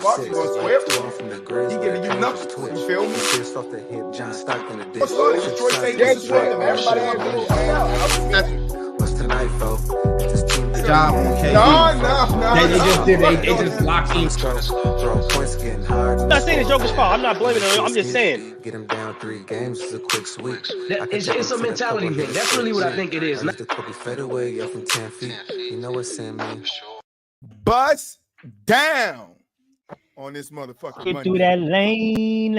Fox, you gonna swear he giving you numbers. You feel me? Detroit St. Louis swept them. Everybody had a little hangout. What's tonight, folks? Good job, okay. No. They just locked in. I'm not saying it's Joker's fault. I'm not blaming him. I'm just saying. Get him down 3 games is a quick sweep. It's a mentality thing. That's really what I think it is. The Kobe fadeaway up from 10 feet. You know what's in me. Bust down on this motherfucking Get Monday. through that lane.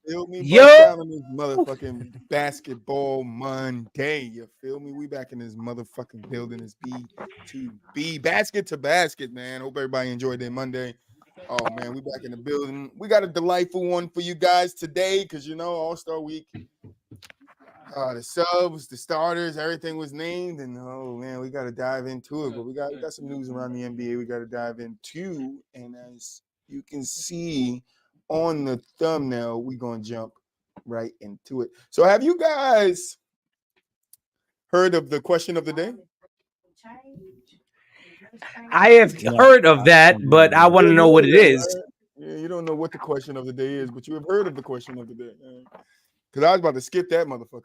Feel me? Bust down on this motherfucking basketball Monday. You feel me? We back in this motherfucking building. It's B2B. Basket to basket, man. Hope everybody enjoyed their Monday. Oh, man, we back in the building. We got a delightful one for you guys today because, you know, All-Star Week. The subs, the starters, everything was named, and oh man, we got to dive into it. But we got some news around the NBA we got to dive into, and as you can see on the thumbnail, we're gonna jump right into it. So, have you guys heard of the question of the day? I have heard of that, but I want to know what it is. Yeah, you don't know what the question of the day is, but you have heard of the question of the day. Because I was about to skip that motherfucker.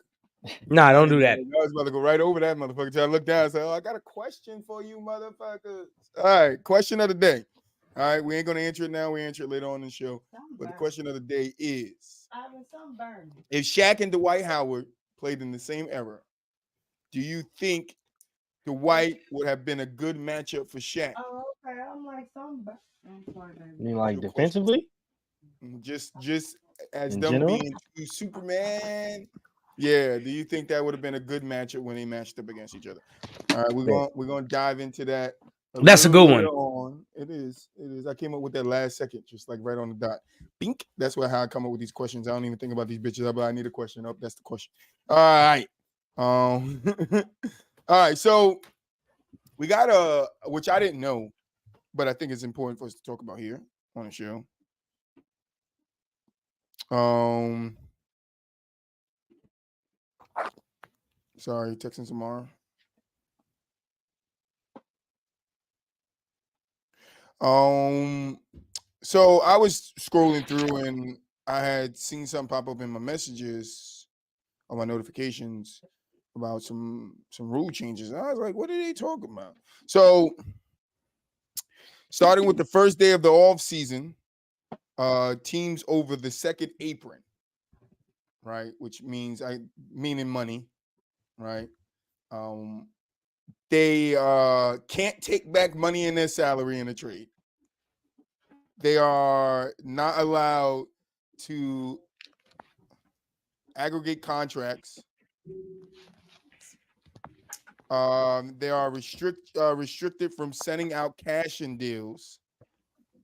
Nah, don't do that. I was about to go right over that motherfucker until I looked down and said, I got a question for you, motherfuckers. All right, question of the day. All right, we ain't going to answer it now. We answer it later on in the show. But the question of the day is, if Shaq and Dwight Howard played in the same era, do you think Dwight would have been a good matchup for Shaq? Oh, okay. I'm like somebody. You mean like defensively? Just as In them general? being two Superman. Yeah, do you think that would have been a good matchup when they matched up against each other? All right, we're gonna dive into that. That's a good one. It is. I came up with that last second, just like right on the dot. Bink. That's how I come up with these questions. I don't even think about these bitches. But I need a question up. That's the question. All right. All right. So we got which I didn't know, but I think it's important for us to talk about here on the show. Sorry, texting tomorrow. So I was scrolling through and I had seen something pop up in my messages on my notifications about some rule changes. And I was like, what are they talking about? So starting with the first day of the off season, teams over the second apron, right? Which means meaning money, right? They can't take back money in their salary in a trade. They are not allowed to aggregate contracts. They are restricted from sending out cash in deals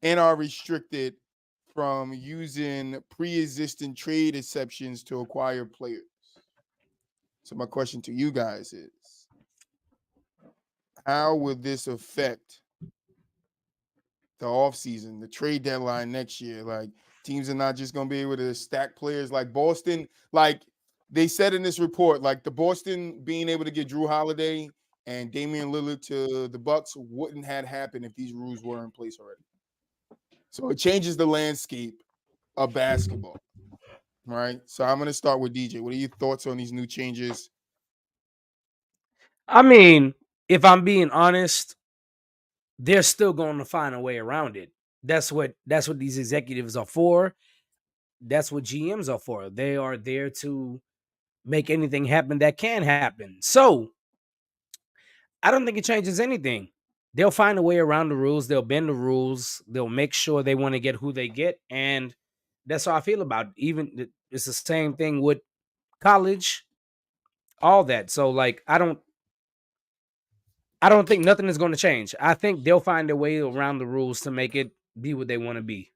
and are restricted from using pre-existing trade exceptions to acquire players. So my question to you guys is, how will this affect the offseason, the trade deadline next year? Like, teams are not just going to be able to stack players like Boston. Like they said in this report, like the Boston being able to get Drew Holiday and Damian Lillard to the Bucks wouldn't have happened if these rules were in place already. So it changes the landscape of basketball, right? So I'm going to start with DJ. What are your thoughts on these new changes? I mean, if I'm being honest, they're still going to find a way around it. That's what these executives are for. That's what GMs are for. They are there to make anything happen that can happen. So I don't think it changes anything. They'll find a way around the rules. They'll bend the rules. They'll make sure they want to get who they get. And that's how I feel about it. Even it's the same thing with college, all that. So like, I don't think nothing is going to change. I think they'll find a way around the rules to make it be what they want to be.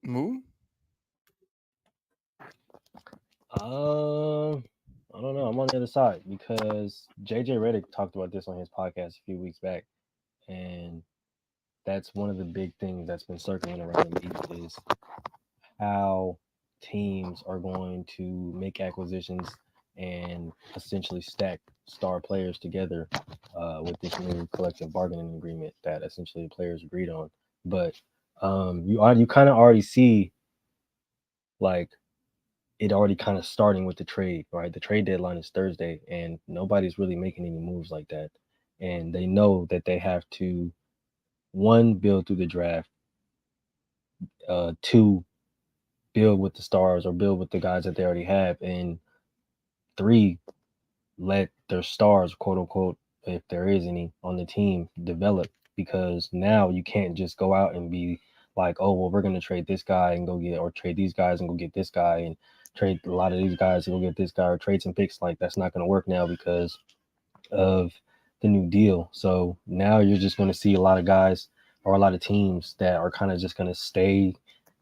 Moo? I don't know. I'm on the other side because JJ Redick talked about this on his podcast a few weeks back, and that's one of the big things that's been circling around the league is how teams are going to make acquisitions and essentially stack star players together with this new collective bargaining agreement that essentially the players agreed on. But you kind of already see like it already kind of starting with the trade, right? The trade deadline is Thursday, and nobody's really making any moves like that. And they know that they have to one build through the draft, two build with the stars or build with the guys that they already have, and three let their stars, quote unquote, if there is any on the team, develop. Because now you can't just go out and be like, oh well, we're gonna trade this guy and go get, or trade these guys and go get this guy, and trade a lot of these guys and go get this guy, or trade some picks. Like that's not gonna work now because of the new deal. So now you're just gonna see a lot of guys or a lot of teams that are kind of just gonna stay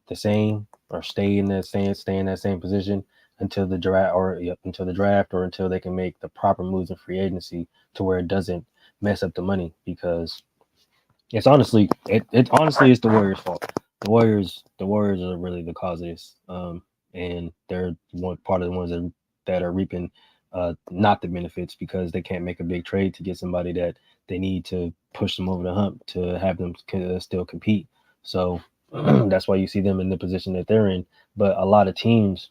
the same or stay in that same position until the draft or until they can make the proper moves in free agency to where it doesn't mess up the money, because it's honestly it honestly is the Warriors' fault. The Warriors are really the cause of this. And they're one part of the ones that are reaping not the benefits, because they can't make a big trade to get somebody that they need to push them over the hump to have them still compete. So that's why you see them in the position that they're in. But a lot of teams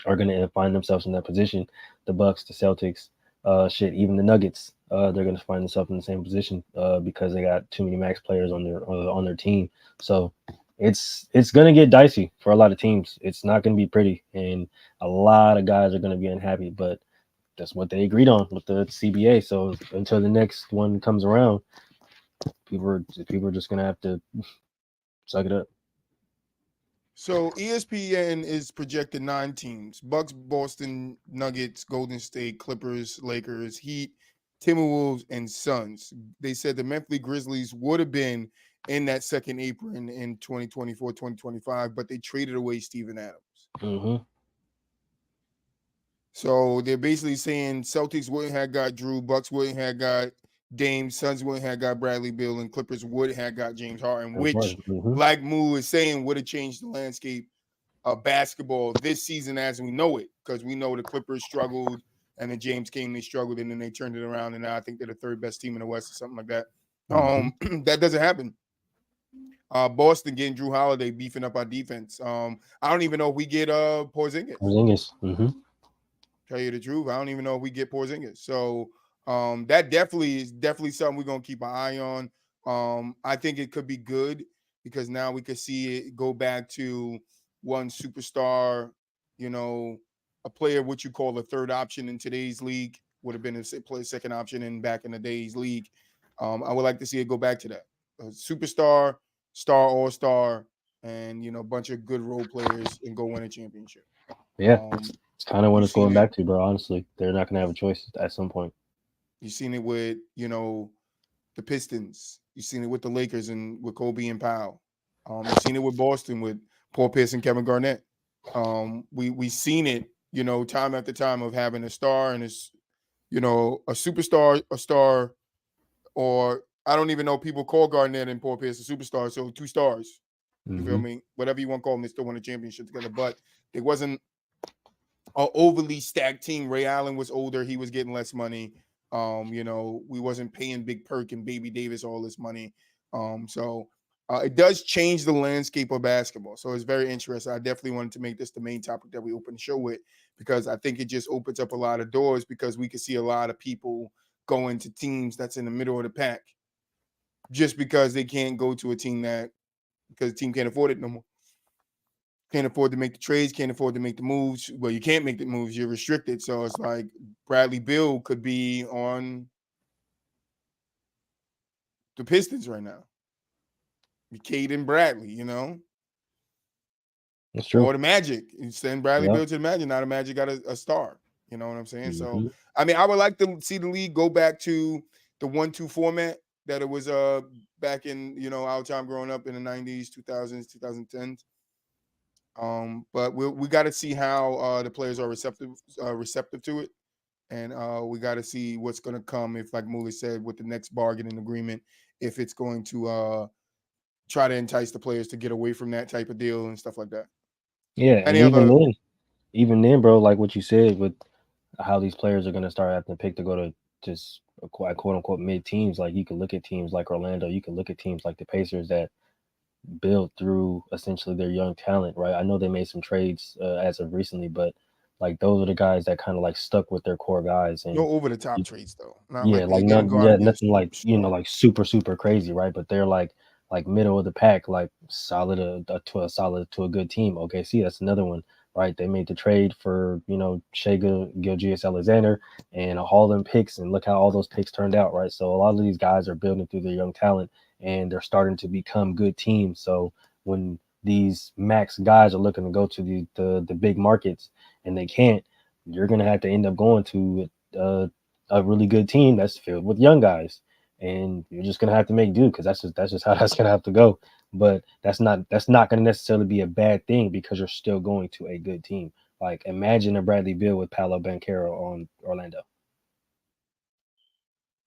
are going to find themselves in that position. The Bucks, the Celtics, even the Nuggets, they're going to find themselves in the same position because they got too many max players on their team. So it's going to get dicey for a lot of teams. It's not going to be pretty, and a lot of guys are going to be unhappy. But that's what they agreed on with the CBA. So until the next one comes around, people are just going to have to suck it up. So ESPN is projected 9 teams: Bucks, Boston, Nuggets, Golden State, Clippers, Lakers, Heat, Timberwolves, and Suns. They said the Memphis Grizzlies would have been in that second apron in 2024, 2025, but they traded away Steven Adams. Mm-hmm. So they're basically saying Celtics wouldn't have got Drew, Bucks wouldn't have got Dame, Suns wouldn't have got Bradley Beal, and Clippers would have got James Harden, which Black Moo is saying would have changed the landscape of basketball this season as we know it, because we know the Clippers struggled and then James came, they struggled, and then they turned it around, and now I think they're the third best team in the West or something like that. That doesn't happen. Boston getting Drew Holiday beefing up our defense. I don't even know if we get Porzingis. Mm-hmm. Tell you the truth, I don't even know if we get Porzingis. So that definitely is something we're gonna keep an eye on. I think it could be good because now we could see it go back to one superstar, a player what you call a third option in today's league would have been a second option in back in the days league. I would like to see it go back to that. A superstar, star, all-star, and a bunch of good role players and go win a championship. Yeah, it's kind of what it's going it, back to, bro. Honestly, they're not going to have a choice at some point. You've seen it with, the Pistons. You've seen it with the Lakers and with Kobe and Powell. You've seen it with Boston with Paul Pierce and Kevin Garnett. We've seen it, time after time of having a star and a superstar, a star, or I don't even know people call Garnett and Paul Pierce a superstar. So 2 stars. You feel me? Whatever you want to call them, they still won a championship together. But it wasn't an overly stacked team. Ray Allen was older. He was getting less money. We wasn't paying Big Perk and Baby Davis all this money. So it does change the landscape of basketball. So it's very interesting. I definitely wanted to make this the main topic that we open the show with, because I think it just opens up a lot of doors, because we can see a lot of people going to teams that's in the middle of the pack just because they can't go to a team because the team can't afford it no more. Can't afford to make the trades, can't afford to make the moves. Well, you can't make the moves, you're restricted. So it's like Bradley Beal could be on the Pistons right now. Caden Bradley, That's true. Or the Magic. You send Bradley Beal to the Magic, now the Magic got a star. You know what I'm saying? So, I mean, I would like to see the league go back to the 1-2 format that it was back in, our time growing up in the 90s, 2000s, 2010s. But we got to see how the players are receptive to it, and we got to see what's going to come, if, like Mooley said, with the next bargaining agreement, if it's going to try to entice the players to get away from that type of deal and stuff like that. Yeah, and even then, bro, like what you said with how these players are going to start having to pick to go to just quote unquote mid teams. Like you can look at teams like Orlando, you can look at teams like the Pacers that build through essentially their young talent, right? I know they made some trades as of recently, but like those are the guys that kind of like stuck with their core guys. And No over the top trades though. Not yeah, like they like didn't go out and get nothing like star. like super crazy, right? But they're like middle of the pack, like solid to a solid to a good team. OKC, that's another one, right? They made the trade for Shai Gilgeous-Alexander and a Harlem picks, and look how all those picks turned out, right? So a lot of these guys are building through their young talent, and they're starting to become good teams. So when these max guys are looking to go to the big markets and they can't, you're gonna have to end up going to a really good team that's filled with young guys, and you're just gonna have to make do because that's just how that's gonna have to go. But that's not gonna necessarily be a bad thing because you're still going to a good team. Like imagine a Bradley Beal with Paolo Banchero on Orlando.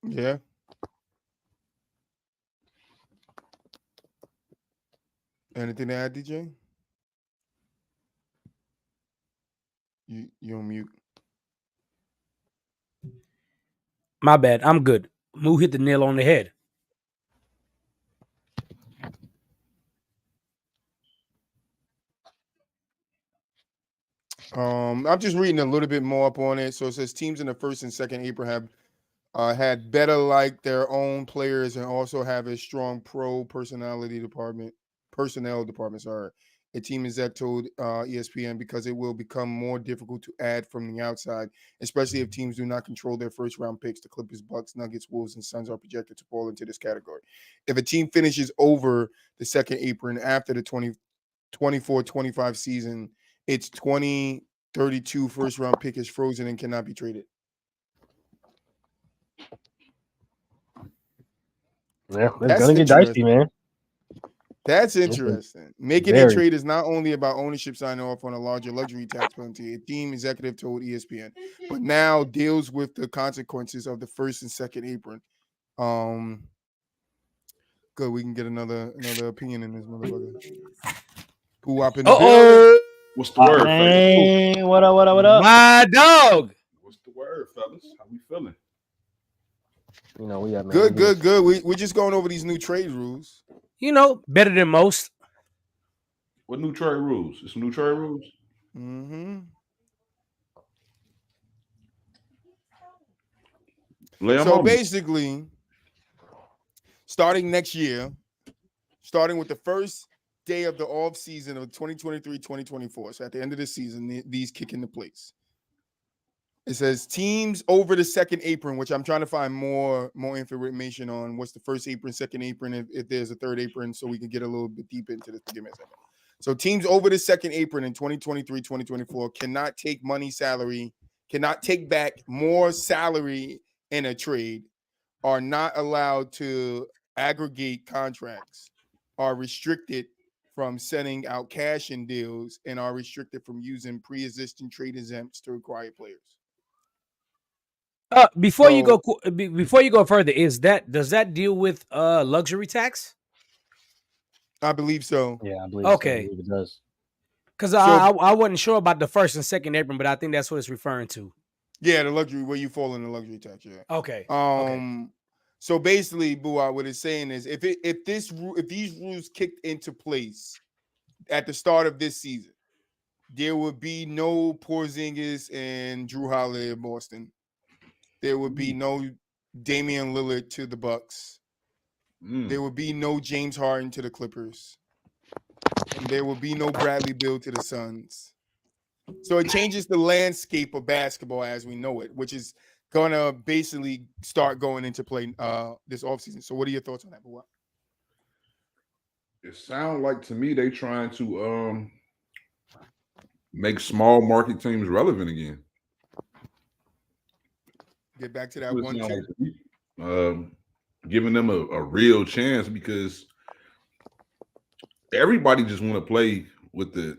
Yeah. Anything to add, DJ? You on mute. My bad. I'm good. Moo hit the nail on the head. I'm just reading a little bit more up on it. So it says teams in the first and second April have had better like their own players and also have a strong personnel department. Sorry, a team exec told ESPN because it will become more difficult to add from the outside, especially if teams do not control their first round picks. The Clippers, Bucks, Nuggets, Wolves, and Suns are projected to fall into this category. If a team finishes over the second apron after the 24-25 season, its 2032 first round pick is frozen and cannot be traded. Yeah, it's That's gonna get dicey, man. That's interesting. Making a trade is not only about ownership signing off on a larger luxury tax penalty, a team executive told ESPN, but now deals with the consequences of the first and second apron. Good, we can get another opinion in this motherfucker. Who up in the building? What's the word, fellas? What up? My dog. What's the word, fellas? How we feeling? We have Good. We're just going over these new trade rules. Better than most. What new trade rules? It's some new trade rules. Mm-hmm. So basically, starting next year, starting with the first day of the off season of 2023-2024, so at the end of the season, these kick into place. It says teams over the second apron, which I'm trying to find more information on. What's the first apron, second apron, if there's a third apron, so we can get a little bit deeper into this. Give me a second. So teams over the second apron in 2023-2024 cannot take back more salary in a trade, are not allowed to aggregate contracts, are restricted from sending out cash in deals, and are restricted from using pre-existing trade exempts to acquire players. Before you go further, does that deal with luxury tax? I believe so. Yeah, I believe okay. So. I believe it does. Because I wasn't sure about the first and second apron, but I think that's what it's referring to. Yeah, the luxury, where you fall in the luxury tax. Yeah. Okay. So basically, Bua, what it's saying is, if these rules kicked into place at the start of this season, there would be no Porzingis and Drew Holiday in Boston. There would be no Damian Lillard to the Bucks. There would be no James Harden to the Clippers. And there would be no Bradley Beal to the Suns. So it changes the landscape of basketball as we know it, which is going to basically start going into play this offseason. So what are your thoughts on that, Bua? It sounds like to me they trying to make small market teams relevant again. Get back to that 1-2. Giving them a real chance, because everybody just want to play with the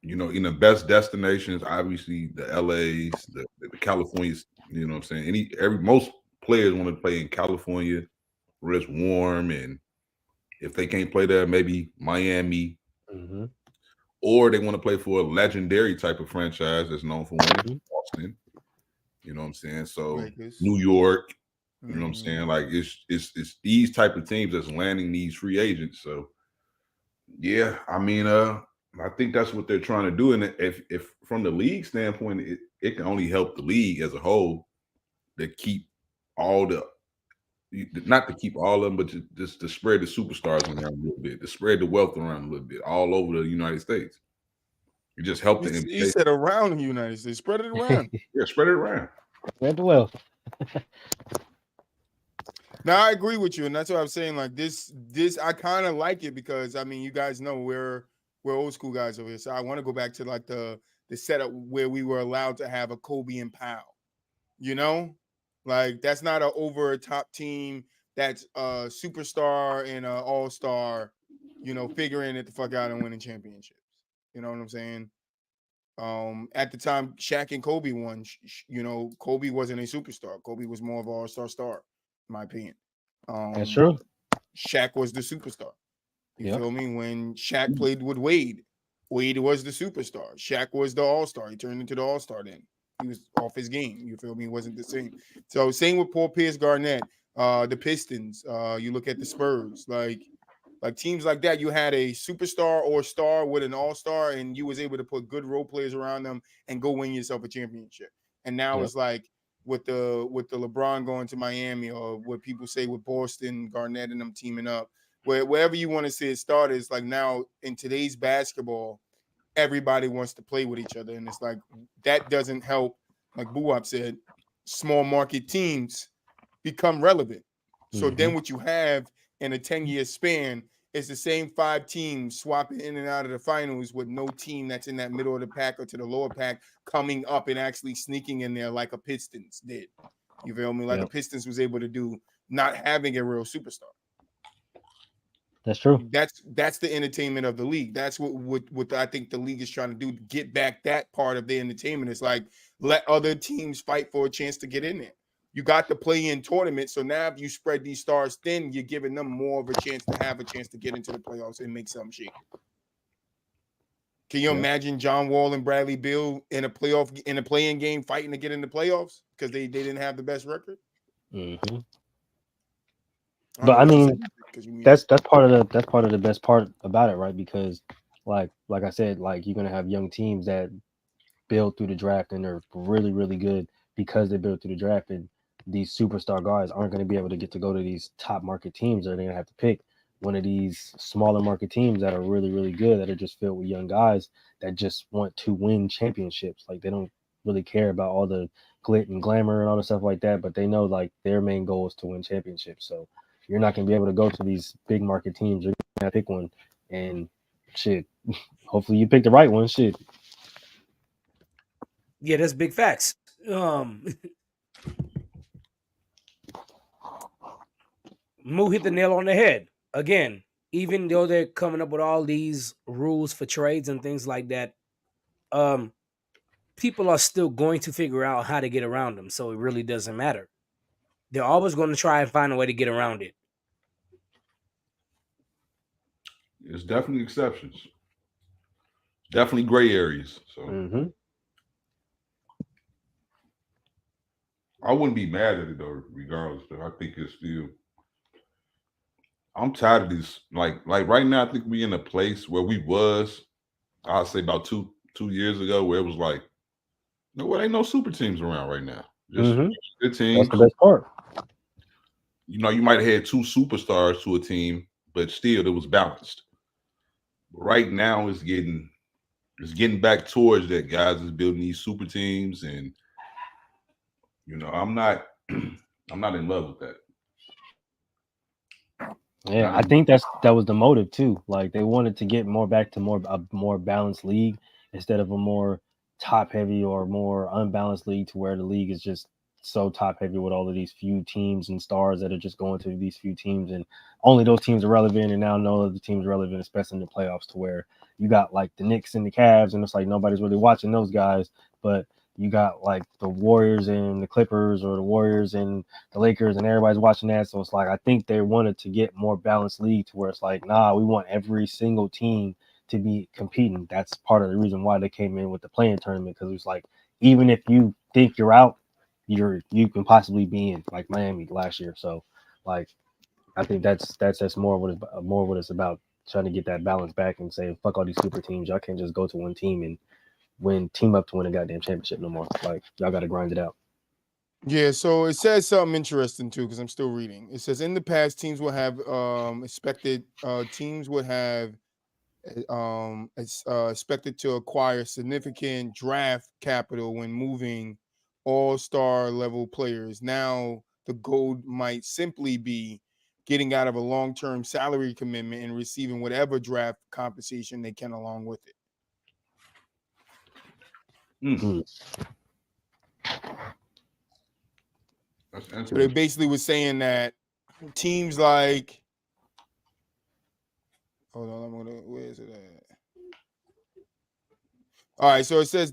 in the best destinations. Obviously, the LAs, the Californias. You know what I'm saying? Most players want to play in California where it's warm, and if they can't play there, maybe Miami. Or they want to play for a legendary type of franchise that's known for winning, Boston. You know what I'm saying? So Lakers. New York, you know what I'm Mhm. saying? Like it's these type of teams that's landing these free agents. So yeah, I mean, I think that's what they're trying to do. And if from the league standpoint, it can only help the league as a whole to keep all the not to keep all of them, but just to spread the superstars around a little bit, to spread the wealth around a little bit, all over the United States. It just helped the You NBA. said around the United States. Spread it around. Yeah, spread it around. Spread the wealth. Now I agree with you, and that's what I'm saying. Like this I kind of like it because I mean, you guys know we're old school guys over here, so I want to go back to like the setup where we were allowed to have a Kobe and Powell. You know, like that's not an over top team. That's a superstar and an all star. You know, figuring it the fuck out and winning championships. You know what I'm saying? At the time, Shaq and Kobe won. You know, Kobe wasn't a superstar. Kobe was more of an all star, in my opinion. That's true. Shaq was the superstar. You Yep. feel me? When Shaq played with Wade, Wade was the superstar. Shaq was the all-star. He turned into the all-star then. He was off his game. You feel me? He wasn't the same. So same with Paul Pierce Garnett, the Pistons. You look at the Spurs, like teams like that, you had a superstar or star with an all-star, and you was able to put good role players around them and go win yourself a championship. And now Yep. it's like with the LeBron going to Miami, or what people say with Boston, Garnett and them teaming up. Wherever you want to see it start is like now in today's basketball, everybody wants to play with each other. And it's like that doesn't help, like Buwap said, small market teams become relevant. So then what you have in a 10-year span is the same 5 teams swapping in and out of the finals with no team that's in that middle of the pack or to the lower pack coming up and actually sneaking in there like a Pistons did. You feel me? Like a Pistons was able to do, not having a real superstar. That's true. That's the entertainment of the league. That's what I think the league is trying to do, to get back that part of the entertainment. It's like let other teams fight for a chance to get in there. You got the play-in tournament, so now if you spread these stars thin, you're giving them more of a chance to have a chance to get into the playoffs and make something shake. Can you imagine John Wall and Bradley Beal in a play-in game fighting to get in the playoffs because they didn't have the best record? But I mean, that's part of the best part about it, right? Because like I said, like you're gonna have young teams that build through the draft and they're really, really good because they build through the draft, and these superstar guys aren't going to be able to get to go to these top market teams. They're going to have to pick one of these smaller market teams that are really, really good, that are just filled with young guys that just want to win championships. Like they don't really care about all the glit and glamour and all the stuff like that, but they know like their main goal is to win championships. So you're not going to be able to go to these big market teams. You're going to pick one, and shit, hopefully you pick the right one. Shit. Yeah, that's big facts. Moo hit the nail on the head. Again, even though they're coming up with all these rules for trades and things like that, people are still going to figure out how to get around them. So it really doesn't matter. They're always going to try and find a way to get around it. There's definitely exceptions. Definitely gray areas. So I wouldn't be mad at it though, regardless. But I think it's still. I'm tired of this. Like right now, I think we in a place where we was. I'd say about two years ago, where it was like, no, ain't no super teams around right now. Just good teams. That's the best part. You know, you might have had 2 superstars to a team, but still it was balanced. Right now, it's getting back towards that. Guys is building these super teams, and you know, I'm not in love with that. Yeah, I think that was the motive too. Like they wanted to get more back to a more balanced league instead of a more top heavy or more unbalanced league, to where the league is just so top heavy with all of these few teams and stars that are just going to these few teams, and only those teams are relevant, and now no other teams are relevant, especially in the playoffs, to where you got like the Knicks and the Cavs, and it's like nobody's really watching those guys, but you got like the Warriors and the Clippers, or the Warriors and the Lakers, and everybody's watching that. So it's like I think they wanted to get more balanced league, to where it's like, nah, we want every single team to be competing. That's part of the reason why they came in with the play-in tournament, because it was like, even if you think you're out, you can possibly be in, like Miami last year. So, like, I think that's more what it's about, trying to get that balance back and say fuck all these super teams. Y'all can't just go to one team and team up to win a goddamn championship no more. Like, y'all got to grind it out. Yeah, so it says something interesting too, because I'm still reading. It says in the past, teams would have expected expected to acquire significant draft capital when moving all-star level players. Now the goal might simply be getting out of a long-term salary commitment and receiving whatever draft compensation they can along with it. So they basically were saying that teams like, hold on, where is it at? All right, so it says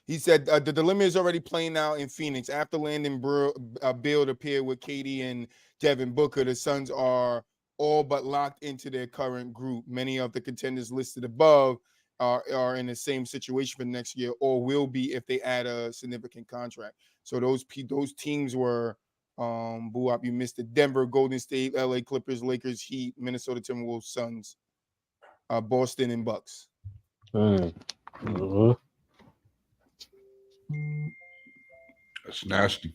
he said the dilemma is already playing out in Phoenix. After Landon Beal appeared with KD and Devin Booker, the Suns are all but locked into their current group. Many of the contenders listed above are in the same situation for next year, or will be if they add a significant contract. So those teams were boo up. You missed it: Denver, Golden State, LA Clippers, Lakers, Heat, Minnesota Timberwolves, Suns, Boston, and Bucks. Mm-hmm. That's nasty.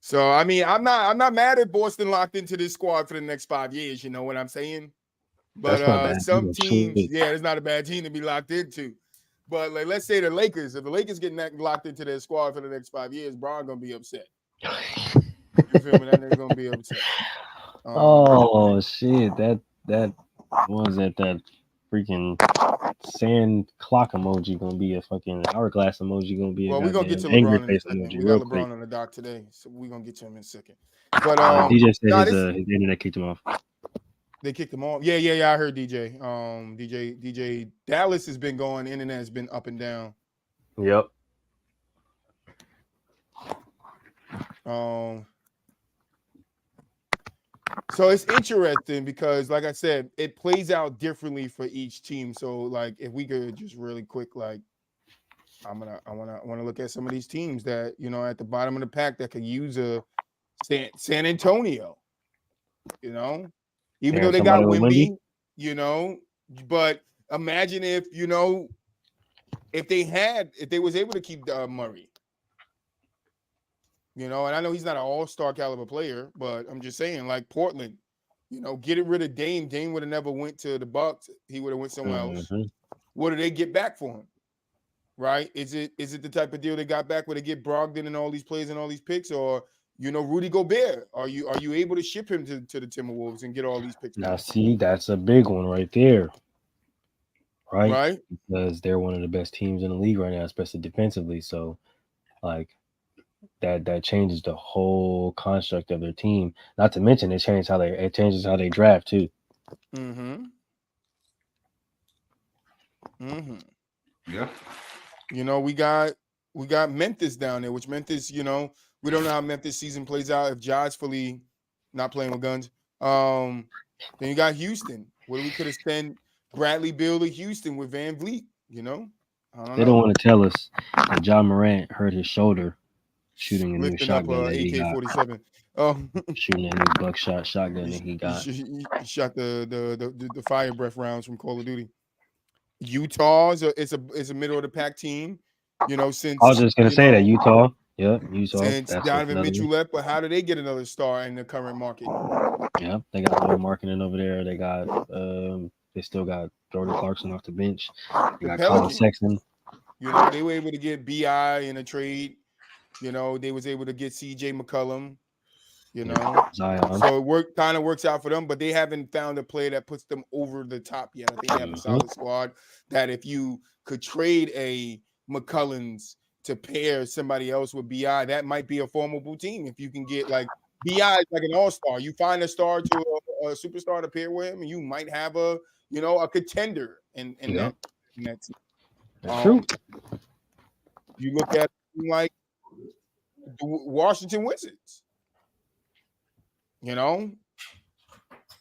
So I mean, I'm not mad at Boston locked into this squad for the next 5 years. You know what I'm saying? But some teams, yeah, it's not a bad team to be locked into. But like, let's say the Lakers, if the Lakers get locked into their squad for the next 5 years, Bron gonna be upset. You feel me? That nigga gonna be upset. Oh shit! That was that freaking sand clock emoji gonna be a fucking hourglass emoji gonna be. Well, we're gonna get to angry LeBron in a face second. emoji. We got LeBron quick. on the dock today, so we're gonna get to him in a second. But DJ said his internet kicked him off. They kicked him off. Yeah. I heard DJ. DJ Dallas has been going. Internet has been up and down. Yep. So it's interesting because, like I said, it plays out differently for each team. So, like, if we could just really quick, like, I wanna look at some of these teams that, you know, at the bottom of the pack that could use a San Antonio. You know, even though they got Wemby, you know, but imagine if, you know, if they was able to keep Murray. You know, and I know he's not an all-star caliber player, but I'm just saying, like Portland, you know, getting rid of Dame. Dame would have never went to the Bucks. He would have went somewhere else. What do they get back for him? Right? Is it the type of deal they got back where they get Brogdon and all these players and all these picks, or, you know, Rudy Gobert? Are you able to ship him to the Timberwolves and get all these picks now back? See, that's a big one right there. Right? Because they're one of the best teams in the league right now, especially defensively. So, like, that changes the whole construct of their team. Not to mention it changes how they draft too. Yeah. You know, we got Memphis down there, which Memphis, you know, we don't know how Memphis season plays out if Ja's fully not playing with guns. Then you got Houston, where we could have sent Bradley Beal to Houston with Van Vliet, you know. They don't want to tell us that John Morant hurt his shoulder shooting a new shotgun that he got. AK-47. Shooting a new buckshot shotgun that he got. He shot the fire breath rounds from Call of Duty. Utah is a middle of the pack team, you know. Since I was just gonna say that Utah, Utah. Since Donovan Mitchell left, but how do they get another star in the current market? Yeah, they got a lot of marketing over there. They got they still got Jordan Clarkson off the bench. They got Colin Sexton. You know, they were able to get BI in a trade. You know, they was able to get CJ McCollum. You know, Zion. So it kind of works out for them, but they haven't found a player that puts them over the top yet. I think they have a solid squad that if you could trade a McCollums to pair somebody else with BI, that might be a formidable team. If you can get like BI is like an all-star, you find a star to a superstar to pair with him, and you might have a contender in that team. True. You look at like the Washington Wizards. You know,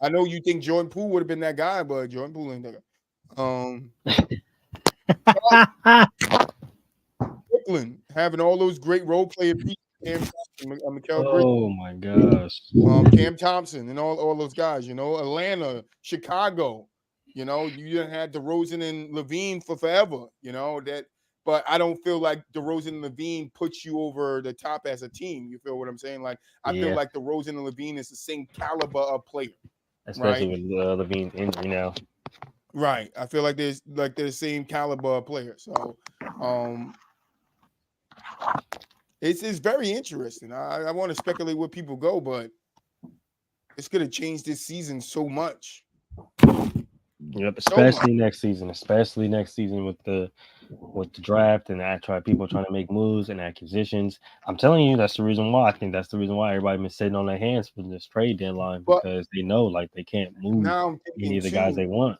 I know you think Jordan Poole would have been that guy, but Jordan Poole ain't that guy. Brooklyn having all those great role player pieces. Mikal Bridges, Oh my gosh. Cam Thompson, and all those guys. You know, Atlanta, Chicago. You know, you didn't had DeRozan and Levine for forever. You know that, but I don't feel like DeRozan and Levine puts you over the top as a team. You feel what I'm saying? Like I feel Yeah, like DeRozan and Levine is the same caliber of player. especially Right. with Levine's injury now. Right. I feel like they're the same caliber of player. So it's very interesting. I want to speculate where people go, but it's gonna change this season so much. Yep, So much. especially next season with the draft and people trying to make moves and acquisitions. I'm telling you, that's the reason why. I think that's the reason why everybody been sitting on their hands for this trade deadline, But because they know like they can't move now I'm any thinking of the guys too. they want.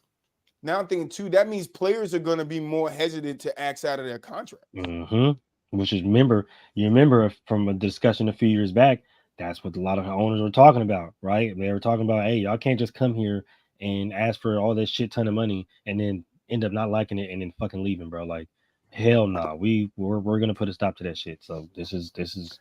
Now I'm thinking too. That means players are gonna be more hesitant to act out of their contract. Which is you remember from a discussion a few years back, that's what a lot of owners were talking about, right? They were talking about, hey, y'all can't just come here and ask for all this shit ton of money and then end up not liking it and then fucking leaving, bro. Like, hell no, we're gonna put a stop to that shit. So this is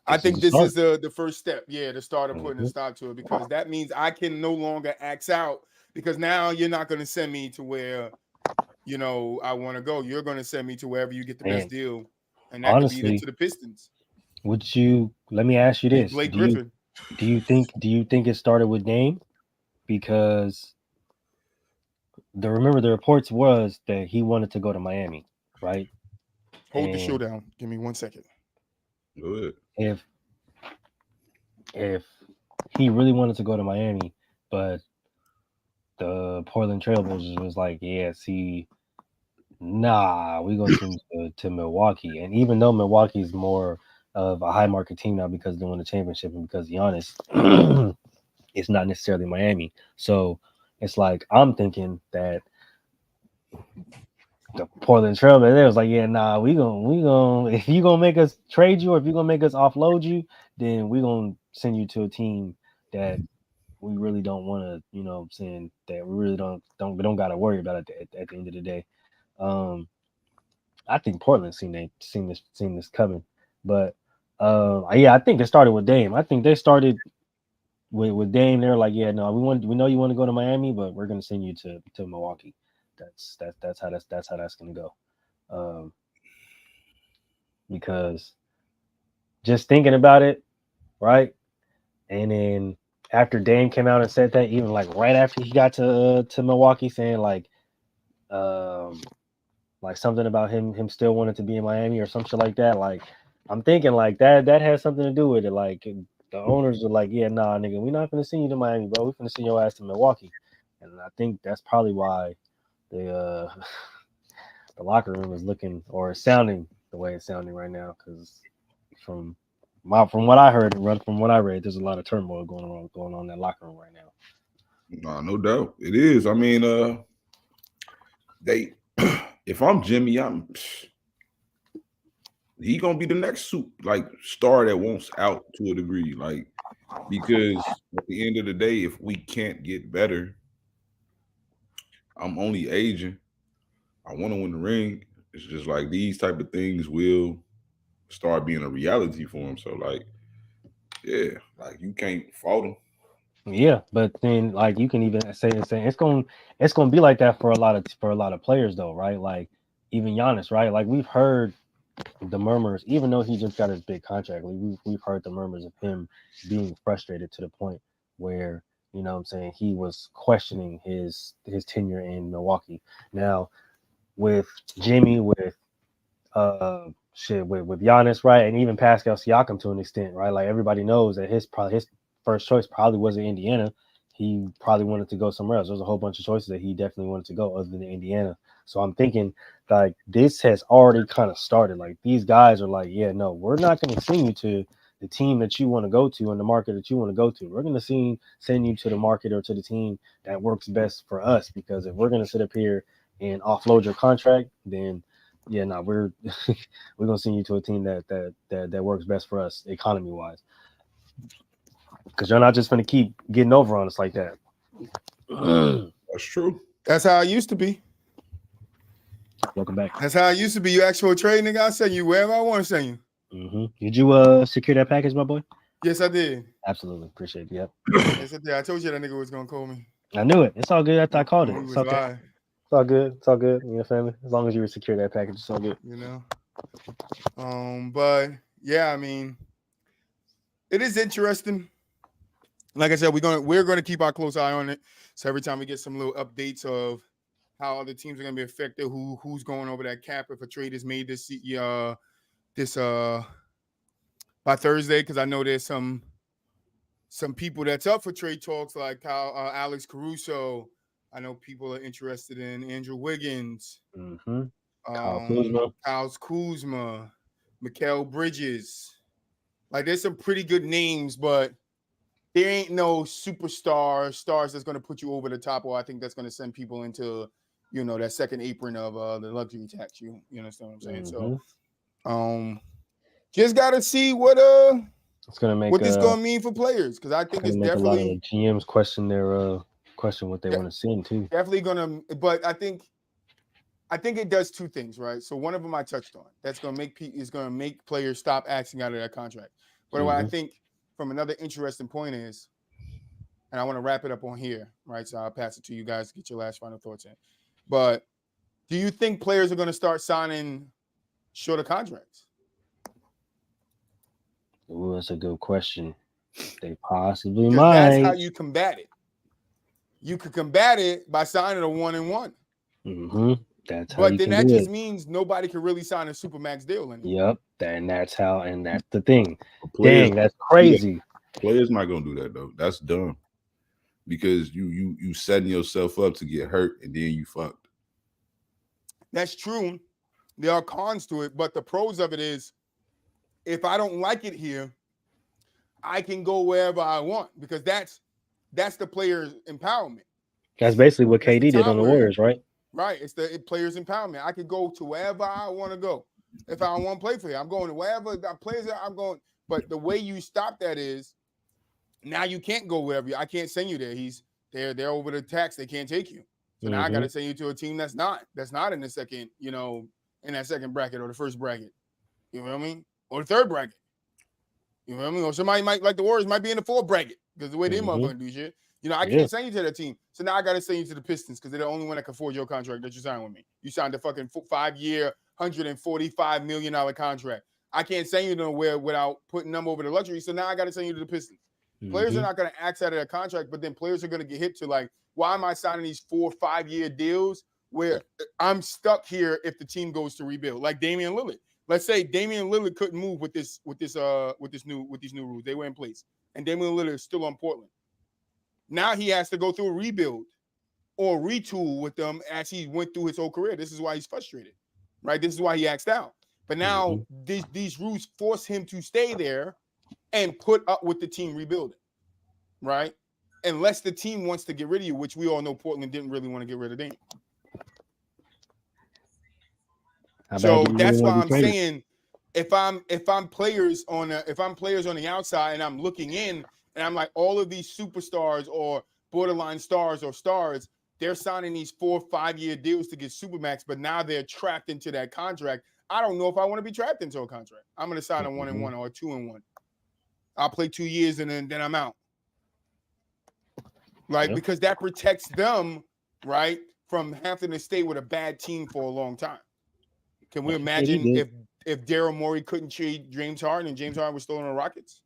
I think this start. is the first step. Yeah, to start putting a Mhm. stop to it, because that means I can no longer act out, because now you're not going to send me to where I want to go. You're going to send me to wherever you get the best Man, deal, and that could be honestly, to the Pistons. let me ask you Hey, this: Blake Griffin. do you think it started with Dame? Because remember the reports was that he wanted to go to Miami, right? Hold the And show down. Give me 1 second. Good. if he really wanted to go to Miami, but the Portland Trailblazers was like, yeah, see, nah, we go to Milwaukee. And even though Milwaukee's more of a high market team now because they won the championship and because Giannis, it's not necessarily Miami. So it's like I'm thinking that the Portland Trailblazers, they was like, yeah, nah, we gonna if you gonna make us trade you or if you gonna make us offload you, then we gonna send you to a team that we really don't want to, you know what I'm saying, that we really don't got to worry about it at the end of the day. I think Portland seen this coming, but yeah, I think it started with Dame. I think they started with Dame. They're like, yeah, no, we know you want to go to Miami, but we're gonna send you to Milwaukee. That's how that's gonna go. Because just thinking about it, right? And then after Dame came out and said that, even like right after he got to Milwaukee, saying like something about him still wanting to be in Miami or some shit like that. Like I'm thinking like that has something to do with it. Like the owners are like, yeah, nah, nigga, we're not gonna send you to Miami, bro. We're gonna send your ass to Milwaukee. And I think that's probably why the the locker room is looking or sounding the way it's sounding right now. Because from what I heard and from what I read, there's a lot of turmoil going on in that locker room right now. No doubt. It is. I mean, they if I'm Jimmy, he gonna be the next star that wants out to a degree. Like, because at the end of the day, if we can't get better, I'm only aging. I want to win the ring. It's just like these type of things will start being a reality for him. So like, yeah, like you can't fault him. Yeah, but then like you can even say it's gonna be like that for a lot of players though, right? Like even Giannis, right? Like we've heard the murmurs, even though he just got his big contract. Like we've heard the murmurs of him being frustrated to the point where, you know what I'm saying, he was questioning his tenure in Milwaukee. Now with Jimmy, with with Giannis, right, and even Pascal Siakam to an extent, right? Like everybody knows that his first choice probably wasn't Indiana. He probably wanted to go somewhere else. There's a whole bunch of choices that he definitely wanted to go other than Indiana. So I'm thinking like this has already kind of started. Like these guys are like, yeah, no, we're not going to send you to the team that you want to go to and the market that you want to go to. We're going to send you to the market or to the team that works best for us. Because if we're going to sit up here and offload your contract, then yeah, no, we're gonna send you to a team that works best for us economy wise. Because you're not just gonna keep getting over on us like that. That's true. That's how it used to be. Welcome back. That's how it used to be. You ask for a trade, nigga, I'll send you wherever I want to send you. Mm-hmm. Did you secure that package, my boy? Yes, I did. Absolutely. Appreciate it. Yep. Yes, I did. I told you that nigga was gonna call me. I knew it. It's all good after I called it. We It's was okay. live, It's all good. It's all good. You know, family. As long as you secure that package, it's all good. you know. But yeah, I mean, it is interesting. Like I said, we're gonna keep our close eye on it. So every time we get some little updates of how other teams are gonna be affected, who's going over that cap if a trade is made this by Thursday, because I know there's some people that's up for trade talks, like Alex Caruso. I know people are interested in Andrew Wiggins, Mm-hmm. Kyle Kuzma, Mikal Bridges. Like, there's some pretty good names, but there ain't no stars that's going to put you over the top, or I think that's going to send people into, you know, that second apron of the luxury tax. You understand what I'm saying? Mm-hmm. So, just got to see what it's gonna make what this going to mean for players, because I think it's make definitely a lot of the GMs question what they want to send too. Definitely going to, but I think it does two things, right? So one of them I touched on. That's going to make players stop acting out of that contract. But what I think from another interesting point is, and I want to wrap it up on here, right? So I'll pass it to you guys to get your last final thoughts in. But do you think players are going to start signing shorter contracts? Ooh, that's a good question. They possibly Because might. that's how you combat it. You could combat it by signing a 1-and-1. Mm-hmm. That's how. But then that just means nobody can really sign a supermax deal anymore. Yep. And that's the thing. Dang, that's crazy. Players not gonna do that though. That's dumb. Because you setting yourself up to get hurt and then you fucked. That's true. There are cons to it, but the pros of it is, if I don't like it here, I can go wherever I want, because that's the player's empowerment. That's basically what KD did on the Warriors, right? Right. It's the player's empowerment. I can go to wherever I want to go. If I want to play for you, I'm going to wherever the players are, I'm going. But the way you stop that is, now you can't go wherever I can't send you there. They're over the tax. They can't take you. So now I got to send you to a team that's not in the second, in that second bracket or the first bracket. You know what I mean? Or the third bracket. You know what I mean? Or somebody might, like the Warriors, might be in the fourth bracket because the way they motherfuckers do shit. I can't send you to that team. So now I got to send you to the Pistons because they're the only one that can afford your contract that you signed with me. You signed a fucking 5-year, $145 million contract. I can't send you nowhere without putting them over the luxury. So now I got to send you to the Pistons. Players are not going to act out of their contract, but then players are going to get hit to, like, why am I signing these 4-5-year deals where I'm stuck here if the team goes to rebuild? Like Damian Lillard. Let's say Damian Lillard couldn't move with these new rules. They were in place, and Damian Lillard is still on Portland. Now he has to go through a rebuild or retool with them as he went through his whole career. This is why he's frustrated, right? This is why he axed out. But now these rules force him to stay there and put up with the team rebuilding, right? Unless the team wants to get rid of you, which we all know Portland didn't really want to get rid of Dame. So that's why I'm saying, if I'm players on the outside and I'm looking in and I'm like, all of these superstars or borderline stars or stars, they're signing these 4-5-year deals to get supermax, but now they're trapped into that contract. I don't know if I want to be trapped into a contract. I'm going to sign a 1-and-1 or a 2-and-1. I'll play 2 years and then I'm out. Right? Because that protects them, right, from having to stay with a bad team for a long time. Can we imagine if Daryl Morey couldn't trade James Harden and James Harden was still on the Rockets?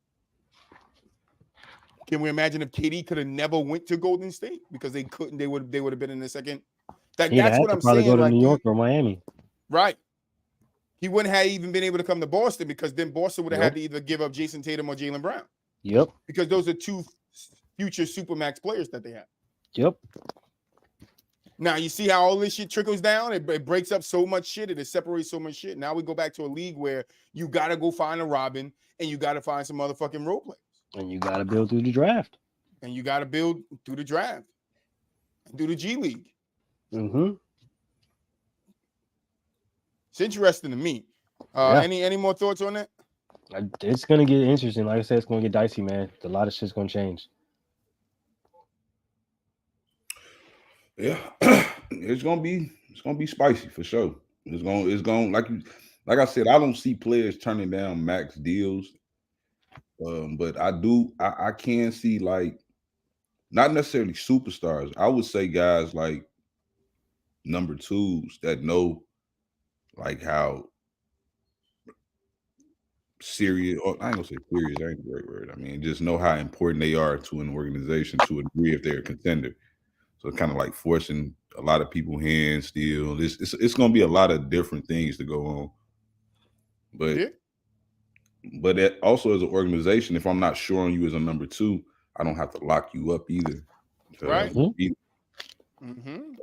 Can we imagine if KD could have never went to Golden State because they couldn't? They would have been in the second. That's what I'm saying. Go to New York or Miami. Right. He wouldn't have even been able to come to Boston because then Boston would have had to either give up Jason Tatum or Jaylen Brown. Yep. Because those are two future supermax players that they have. Yep. Now, you see how all this shit trickles down? It breaks up so much shit. It separates so much shit. Now we go back to a league where you got to go find a Robin and you got to find some motherfucking role players. And you got to build through the draft. And you got to build through the draft. And through the G League. Mm-hmm. It's interesting to me. Any more thoughts on that? It's going to get interesting. Like I said, it's going to get dicey, man. A lot of shit's going to change. Yeah, it's gonna be spicy for sure. It's going like I said, I don't see players turning down max deals. But I can see like not necessarily superstars. I would say guys like number twos that know like how serious, or I ain't gonna say serious, that ain't a great word. I mean, just know how important they are to an organization to a degree if they're a contender. So kind of like forcing a lot of people's hands still. It's gonna be a lot of different things to go on. But Yeah. but that also as an organization, if I'm not sure on you as a number two, I don't have to lock you up either. Right. Either.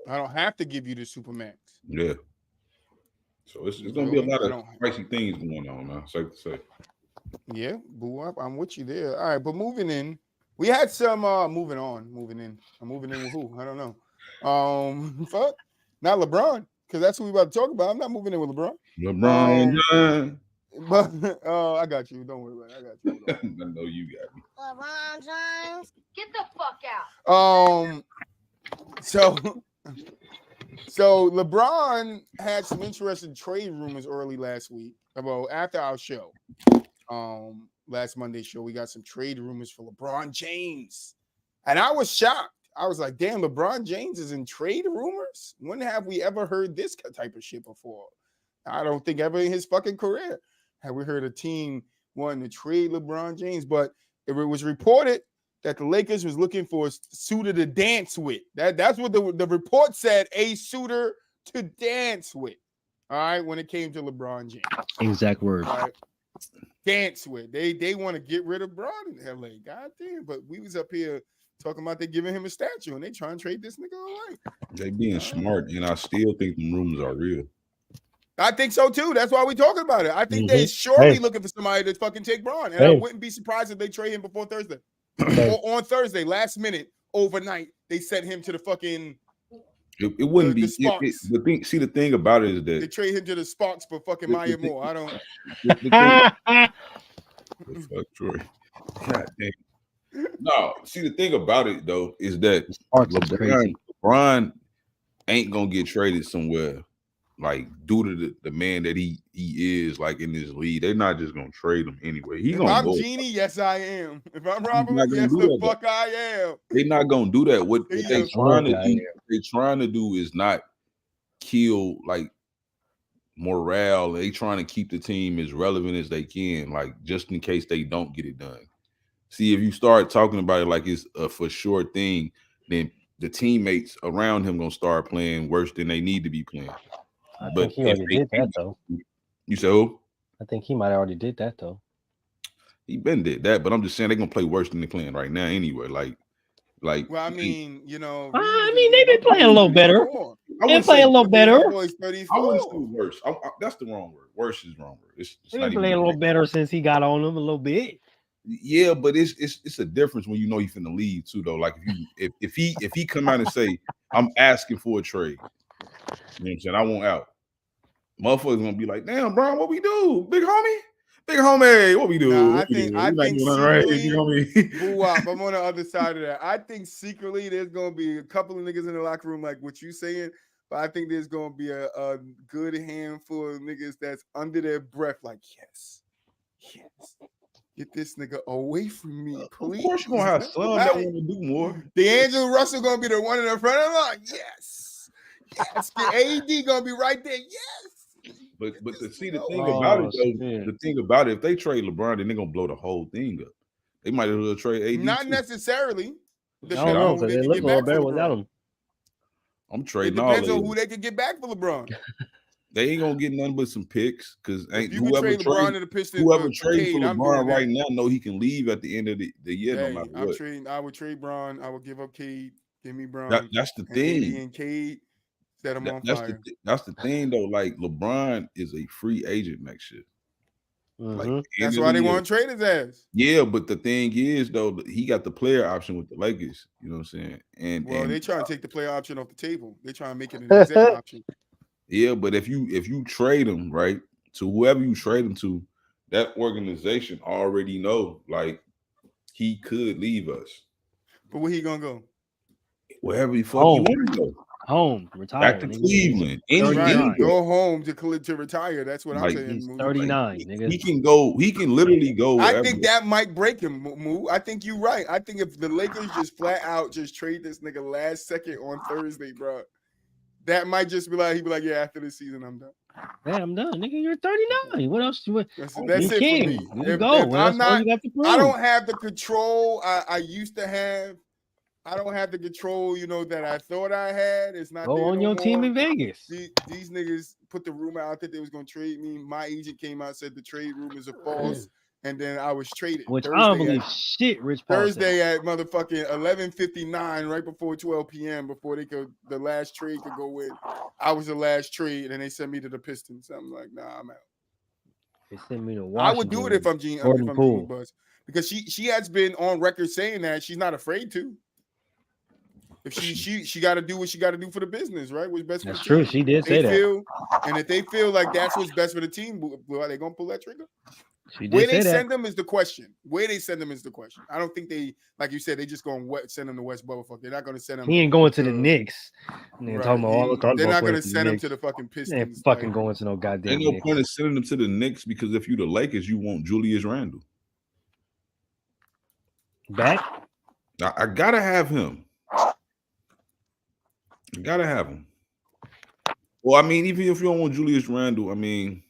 I don't have to give you the supermax. Yeah. So it's gonna be a lot of spicy things going on now. Safe to say. Yeah, boo up. I'm with you there. All right, but moving in, we had some moving in. I'm moving in with who? I don't know. Fuck, not LeBron, because that's who we about to talk about. I'm not moving in with LeBron. LeBron. But I got you. Don't worry about it. I got you. I know you got me. LeBron James, get the fuck out. So LeBron had some interesting trade rumors early last week. About after our show, last Monday's show, we got some trade rumors for LeBron James, and I was shocked. I was like, "Damn, LeBron James is in trade rumors. When have we ever heard this type of shit before? I don't think ever in his fucking career have we heard a team wanting to trade LeBron James." But it was reported that the Lakers was looking for a suitor to dance with. That's what the report said, a suitor to dance with. All right, when it came to LeBron James. Exact words. Right? Dance with. They want to get rid of LeBron in LA. God damn. But we was up here talking about they giving him a statue and they trying to trade this nigga away. They being smart, and I still think the rumors are real. I think so too. That's why we talking about it. I think they surely looking for somebody to fucking take Bron. And I wouldn't be surprised if they trade him before Thursday. Or on Thursday, last minute, overnight, they sent him to the fucking it wouldn't be Sparks. The thing about it is that they trade him to the Sparks for fucking Maya Moore. I don't fuck Troy. God damn. No, see the thing about it though is that LeBron ain't gonna get traded somewhere like due to the man that he is like in this league. They're not just gonna trade him anyway. If I'm Genie, yes I am. If I'm Robert, yes the fuck I am. They're not gonna do that. What they trying to do is not kill like morale. They trying to keep the team as relevant as they can, like just in case they don't get it done. See, if you start talking about it like it's a for sure thing, then the teammates around him gonna start playing worse than they need to be playing. I think he already did that though. You said who? I think he might have already did that though. He been did that, but I'm just saying they're gonna play worse than they're playing right now anyway. Like, well, I mean, you know, I mean, they've been playing a little better. They're playing a little better. I wouldn't say worse. That's the wrong word. Worse is the wrong word. It's been playing a little better since he got on them a little bit. Yeah, but it's a difference when you know he's finna leave too, though. Like if he come out and say, I'm asking for a trade, you know what I'm saying? I want out. Motherfuckers gonna be like, damn, bro, what we do? Big homie, what we do? Nah, I think secretly, I'm on the other side of that. I think secretly there's gonna be a couple of niggas in the locker room like what you saying, but I think there's gonna be a good handful of niggas that's under their breath, like, yes. Get this nigga away from me, please. Of course, you're gonna have some that want to do more. D'Angelo Russell gonna be the one in the front of the line. Yes. AD gonna be right there. Yes. But the thing about it, though, the thing about it, if they trade LeBron, then they're gonna blow the whole thing up. They might as well trade AD. Not necessarily. I don't know, because they look a little better without him. I'm trading all. Depends on who they could get back for LeBron. They ain't gonna get nothing but some picks because whoever trades for LeBron right now know he can leave at the end of the year. Hey, no matter what. I would trade Bron. I would give up Cade. Give me Bron. That's the thing. And Cade set him on fire. That's the thing though. Like LeBron is a free agent next year. Like, that's why they want to trade his ass. Yeah, but the thing is though, he got the player option with the Lakers. You know what I'm saying? And they trying to take the player option off the table. They trying to make it an exec option. Yeah, but if you trade him right to whoever you trade him to, that organization already know like he could leave us. But where he gonna go? Wherever the fuck he want to go. home, retire. Back to nigga. Cleveland. Right. Go home to retire. That's what I'm saying. He's Moo. 39, nigga. He can go. He can literally go wherever. I think that might break him, Moo. I think you're right. I think if the Lakers just flat out just trade this nigga last second on Thursday, bro, that might just be like, he'd be like, yeah, after this season, I'm done. Yeah, I'm done, nigga. You're 39. What else? That's you it can. for me. You go. If What I'm else not, you got to prove? I don't have the control I used to have. I don't have the control, that I thought I had. It's not go there on no your more. team in Vegas. These niggas put the rumor out that they was gonna trade me. My agent came out, said the trade rumors are false, and then I was traded. Which I don't believe shit. Rich Paul Thursday at motherfucking 11:59, right before 12 p.m. before the last trade could go in. I was the last trade, and they sent me to the Pistons. I'm like, nah, I'm out. They sent me to Washington. I would do it if I'm Gene Buzz, because she has been on record saying that she's not afraid to. If she got to do what she got to do for the business, right? What's best for the team. True. She did say that. And if they feel like that's what's best for the team, are they gonna pull that trigger? Where they send them is the question. Where they send them is the question. I don't think they, like you said, they just going to send them to West Bubblefuck. They're not going to send them. He ain't going to the Knicks. Right. They're not going to send him to the fucking Pistons. Ain't fucking going to no goddamn. Ain't no point in sending them to the Knicks because if you the Lakers, you want Julius Randle back. I gotta have him. Well, I mean, even if you don't want Julius Randle, I mean,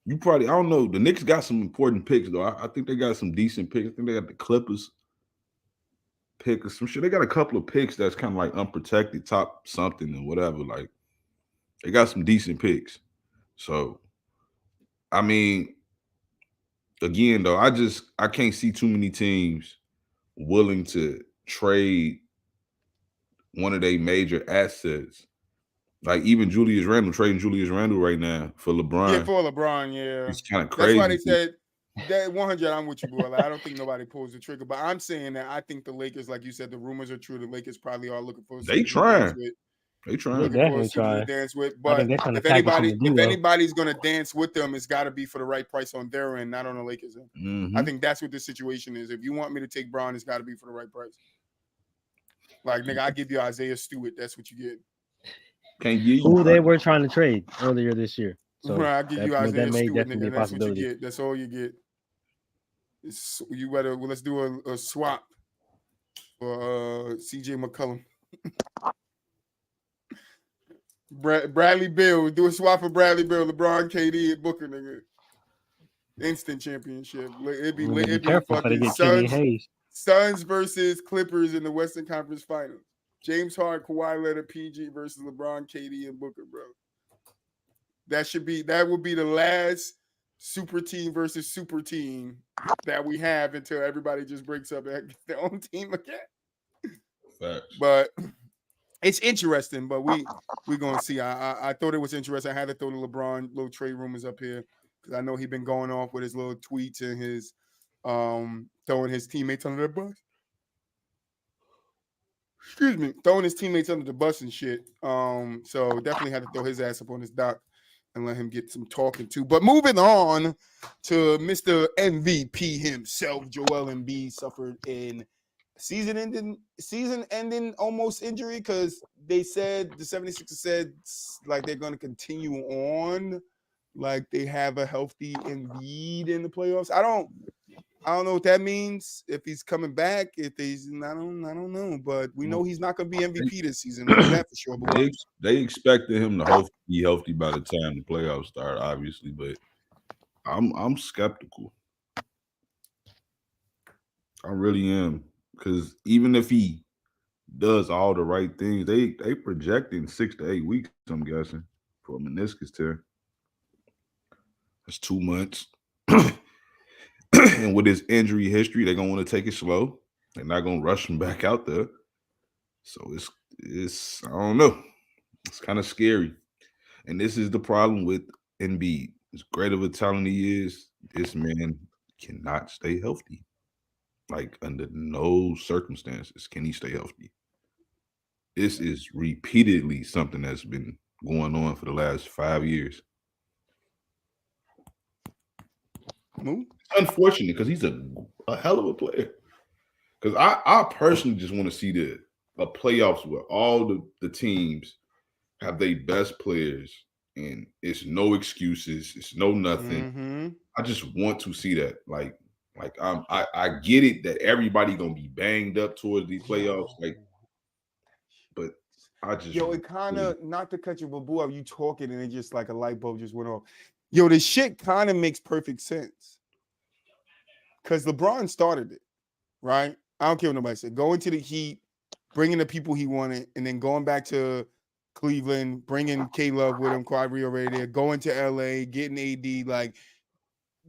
you probably, I don't know. The Knicks got some important picks, though. I think they got some decent picks. I think they got the Clippers pick or some shit. They got a couple of picks that's kind of like unprotected, top something and whatever. Like, they got some decent picks. So, I mean, again, though, I can't see too many teams willing to trade one of their major assets. Like even Julius Randle, trading Julius Randle right now for LeBron. Yeah, for LeBron, yeah. It's kind of crazy. That's why they said that 100. I'm with you, boy. Like, I don't think nobody pulls the trigger, but I'm saying that I think the Lakers, like you said, the rumors are true. The Lakers probably are looking for. They trying. They definitely trying. Dance with, but if anybody's gonna dance with them, it's got to be for the right price on their end, not on the Lakers end. Mm-hmm. I think that's what the situation is. If you want me to take Braun, it's got to be for the right price. Like nigga, I give you Isaiah Stewart. That's what you get. Can't give you who they were trying to trade earlier this year. So right, I'll give you Isaiah Stewart, nigga. That's what you get. That's all you get. Let's do a swap for CJ McCollum. Bradley Beal. Do a swap for Bradley Beal, LeBron, KD, and Booker, nigga. Instant championship. It'd be fucking Suns versus Clippers in the Western Conference Finals. James Harden, Kawhi Leonard, PG versus LeBron, KD, and Booker, bro. That would be the last super team versus super team that we have until everybody just breaks up and gets their own team again. Facts. But it's interesting, but we're gonna see. I thought it was interesting. I had to throw the LeBron little trade rumors up here because I know he's been going off with his little tweets and his throwing his teammates under the bus. Excuse me, throwing his teammates under the bus and shit. So definitely had to throw his ass up on his dock and let him get some talking to. But moving on to Mr. MVP himself, Joel Embiid suffered in season-ending almost injury because they said the 76ers said like they're going to continue on, like they have a healthy Embiid in the playoffs. I don't know what that means. If he's coming back, I don't know. But we know he's not going to be MVP this season. We know that for sure. But they expected him to be healthy by the time the playoffs start, obviously. But I'm skeptical. I really am, because even if he does all the right things, they projecting 6 to 8 weeks. I'm guessing for a meniscus tear. That's 2 months. And with his injury history, they're gonna want to take it slow. They're not gonna rush him back out there. So it's I don't know. It's kind of scary. And this is the problem with Embiid. As great of a talent he is, this man cannot stay healthy. Like under no circumstances can he stay healthy. This is repeatedly something that's been going on for the last 5 years. It's unfortunate because he's a hell of a player. Because I personally just want to see the a playoffs where all the teams have their best players and it's no excuses, it's no nothing. Mm-hmm. I just want to see that. Like I get it that everybody gonna be banged up towards these playoffs, but I just it kind of, not to cut you, but boo, you talking and it just like a light bulb just went off. This shit kind of makes perfect sense because LeBron started it, right? I don't care what nobody said. Going to the Heat, bringing the people he wanted, and then going back to Cleveland, bringing K-Love with him, Kyrie already there, going to LA, getting AD, like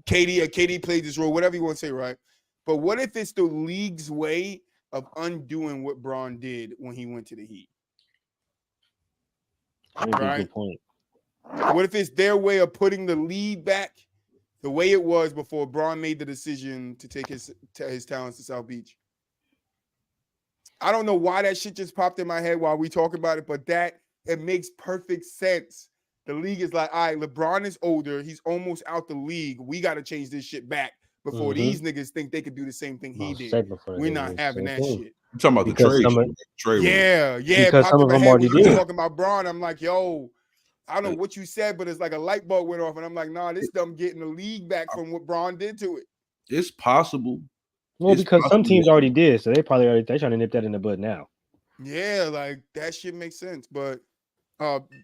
KD played this role, whatever you want to say, right? But what if it's the league's way of undoing what Bron did when he went to the Heat? Right? Good point. What if it's their way of putting the lead back the way it was before Bron made the decision to take his talents to South Beach? I don't know why that shit just popped in my head while we talk about it, but it makes perfect sense. The league is like, all right, LeBron is older. He's almost out the league. We got to change this shit back before these niggas think they could do the same thing he did. We're not having that shit. I'm talking about because the trade. Yeah. Because some of them already when you did. talking about Bron, I'm like, yo, I don't know what you said, but it's like a light bulb went off, and I'm like, nah, this dumb getting the league back from what Bron did to it. It's possible. Well, because some teams already did, so they trying to nip that in the bud now. Yeah, like that shit makes sense. But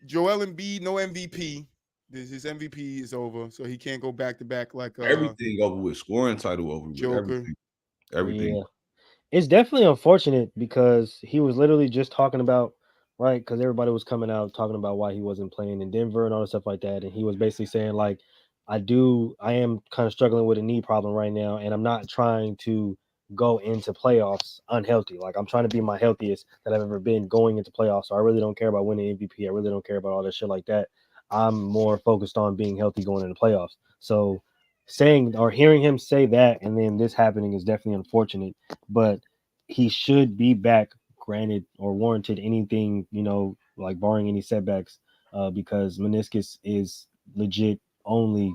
Joel Embiid, no MVP. His MVP is over, so he can't go back to back like everything over with, scoring title over with, Joker. Everything. Yeah. It's definitely unfortunate because he was literally just talking about, right, because everybody was coming out talking about why he wasn't playing in Denver and all the stuff like that, and he was basically saying like, I am kind of struggling with a knee problem right now, and I'm not trying to go into playoffs unhealthy. Like I'm trying to be my healthiest that I've ever been going into playoffs. So I really don't care about winning MVP. I really don't care about all that shit like that. I'm more focused on being healthy going into playoffs. So saying or hearing him say that and then this happening is definitely unfortunate, but he should be back, granted or warranted anything, like barring any setbacks, because meniscus is legit only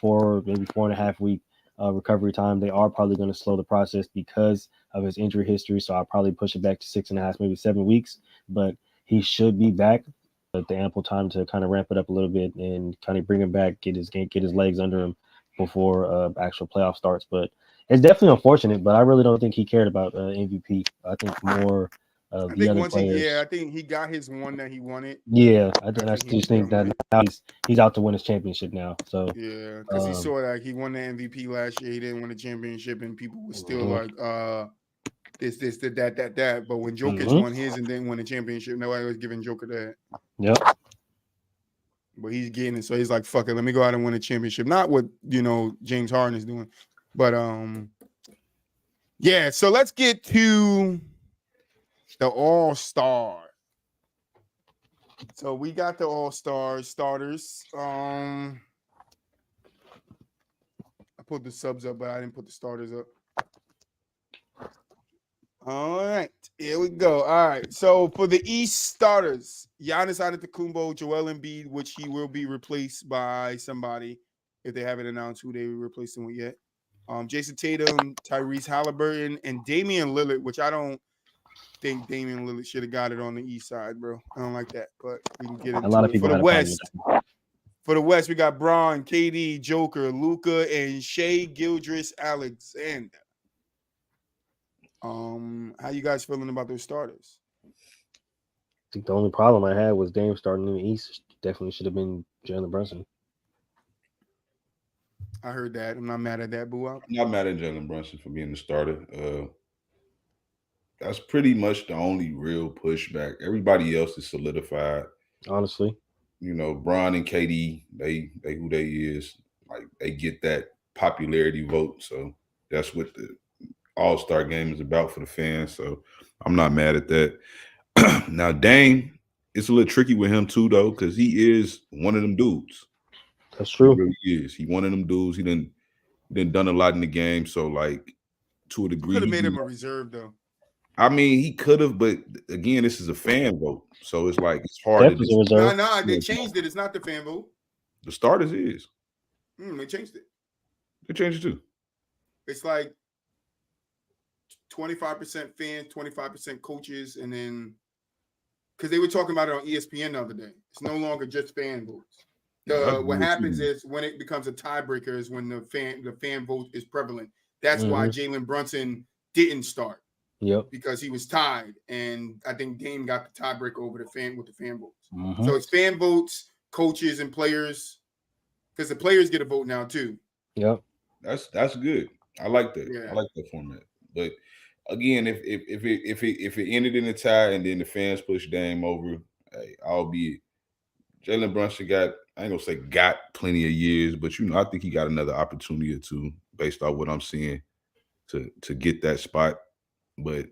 maybe 4.5 week recovery time. They are probably going to slow the process because of his injury history. So I'll probably push it back to 6.5, maybe 7 weeks, but he should be back at the ample time to kind of ramp it up a little bit and kind of bring him back, get his legs under him before actual playoff starts. But it's definitely unfortunate, but I really don't think he cared about MVP. I think more of the other players. I think he got his one that he wanted. Yeah, I just think that now he's out to win his championship now. So yeah, because he saw like he won the MVP last year. He didn't win the championship, and people were still like, this, that. But when Jokic won his and didn't win the championship, nobody was giving Joker that. Yep. But he's getting it, so he's like, "Fuck it, let me go out and win a championship." Not what James Harden is doing, but yeah. So let's get to the All-Star. So we got the All-Star starters. I put the subs up, but I didn't put the starters up. All right, here we go. All right, so for the East starters, Giannis Antetokounmpo, Joel Embiid, which he will be replaced by somebody if they haven't announced who they replaced him with yet. Jason Tatum, Tyrese Halliburton, and Damian Lillard, which I don't think Damian Lillard should have got it on the East side, bro. I don't like that, but we can get into a lot of it. people For the West. For the West, we got Bron, KD, Joker, Luka, and Shai Gilgeous-Alexander. How you guys feeling about those starters? I think the only problem I had was Dame starting in the East. Definitely should have been Jalen Brunson. I heard that. I'm not mad at that, boo. I'm not mad at Jalen Brunson for being the starter. That's pretty much the only real pushback. Everybody else is solidified. Honestly. Bron and KD, they who they is. Like they get that popularity vote. So that's what the All-Star game is about for the fans. So I'm not mad at that. Now Dame, it's a little tricky with him too, though, because he is one of them dudes. That's true. He really is. He one of them dudes. He done a lot in the game. So like to a degree, could have made him a reserve though. I mean, he could have, but again, this is a fan vote, so it's like it's hard to. No, they changed it. It's not the fan vote. The starters is. They changed it. They changed it too. It's like 25% fans, 25% coaches, and then because they were talking about it on ESPN the other day. It's no longer just fan votes. What happens is when it becomes a tiebreaker is when the fan vote is prevalent. That's why Jalen Brunson didn't start. Yep. Because he was tied, and I think Dame got the tiebreaker over the fan votes. So it's fan votes, coaches, and players, because the players get a vote now too. Yep. That's good. I like that. Yeah. I like that format. But again, if it ended in a tie and then the fans push Dame over, hey, albeit Jalen Brunson got, I ain't gonna say got plenty of years, but I think he got another opportunity or two based on what I'm seeing to get that spot. But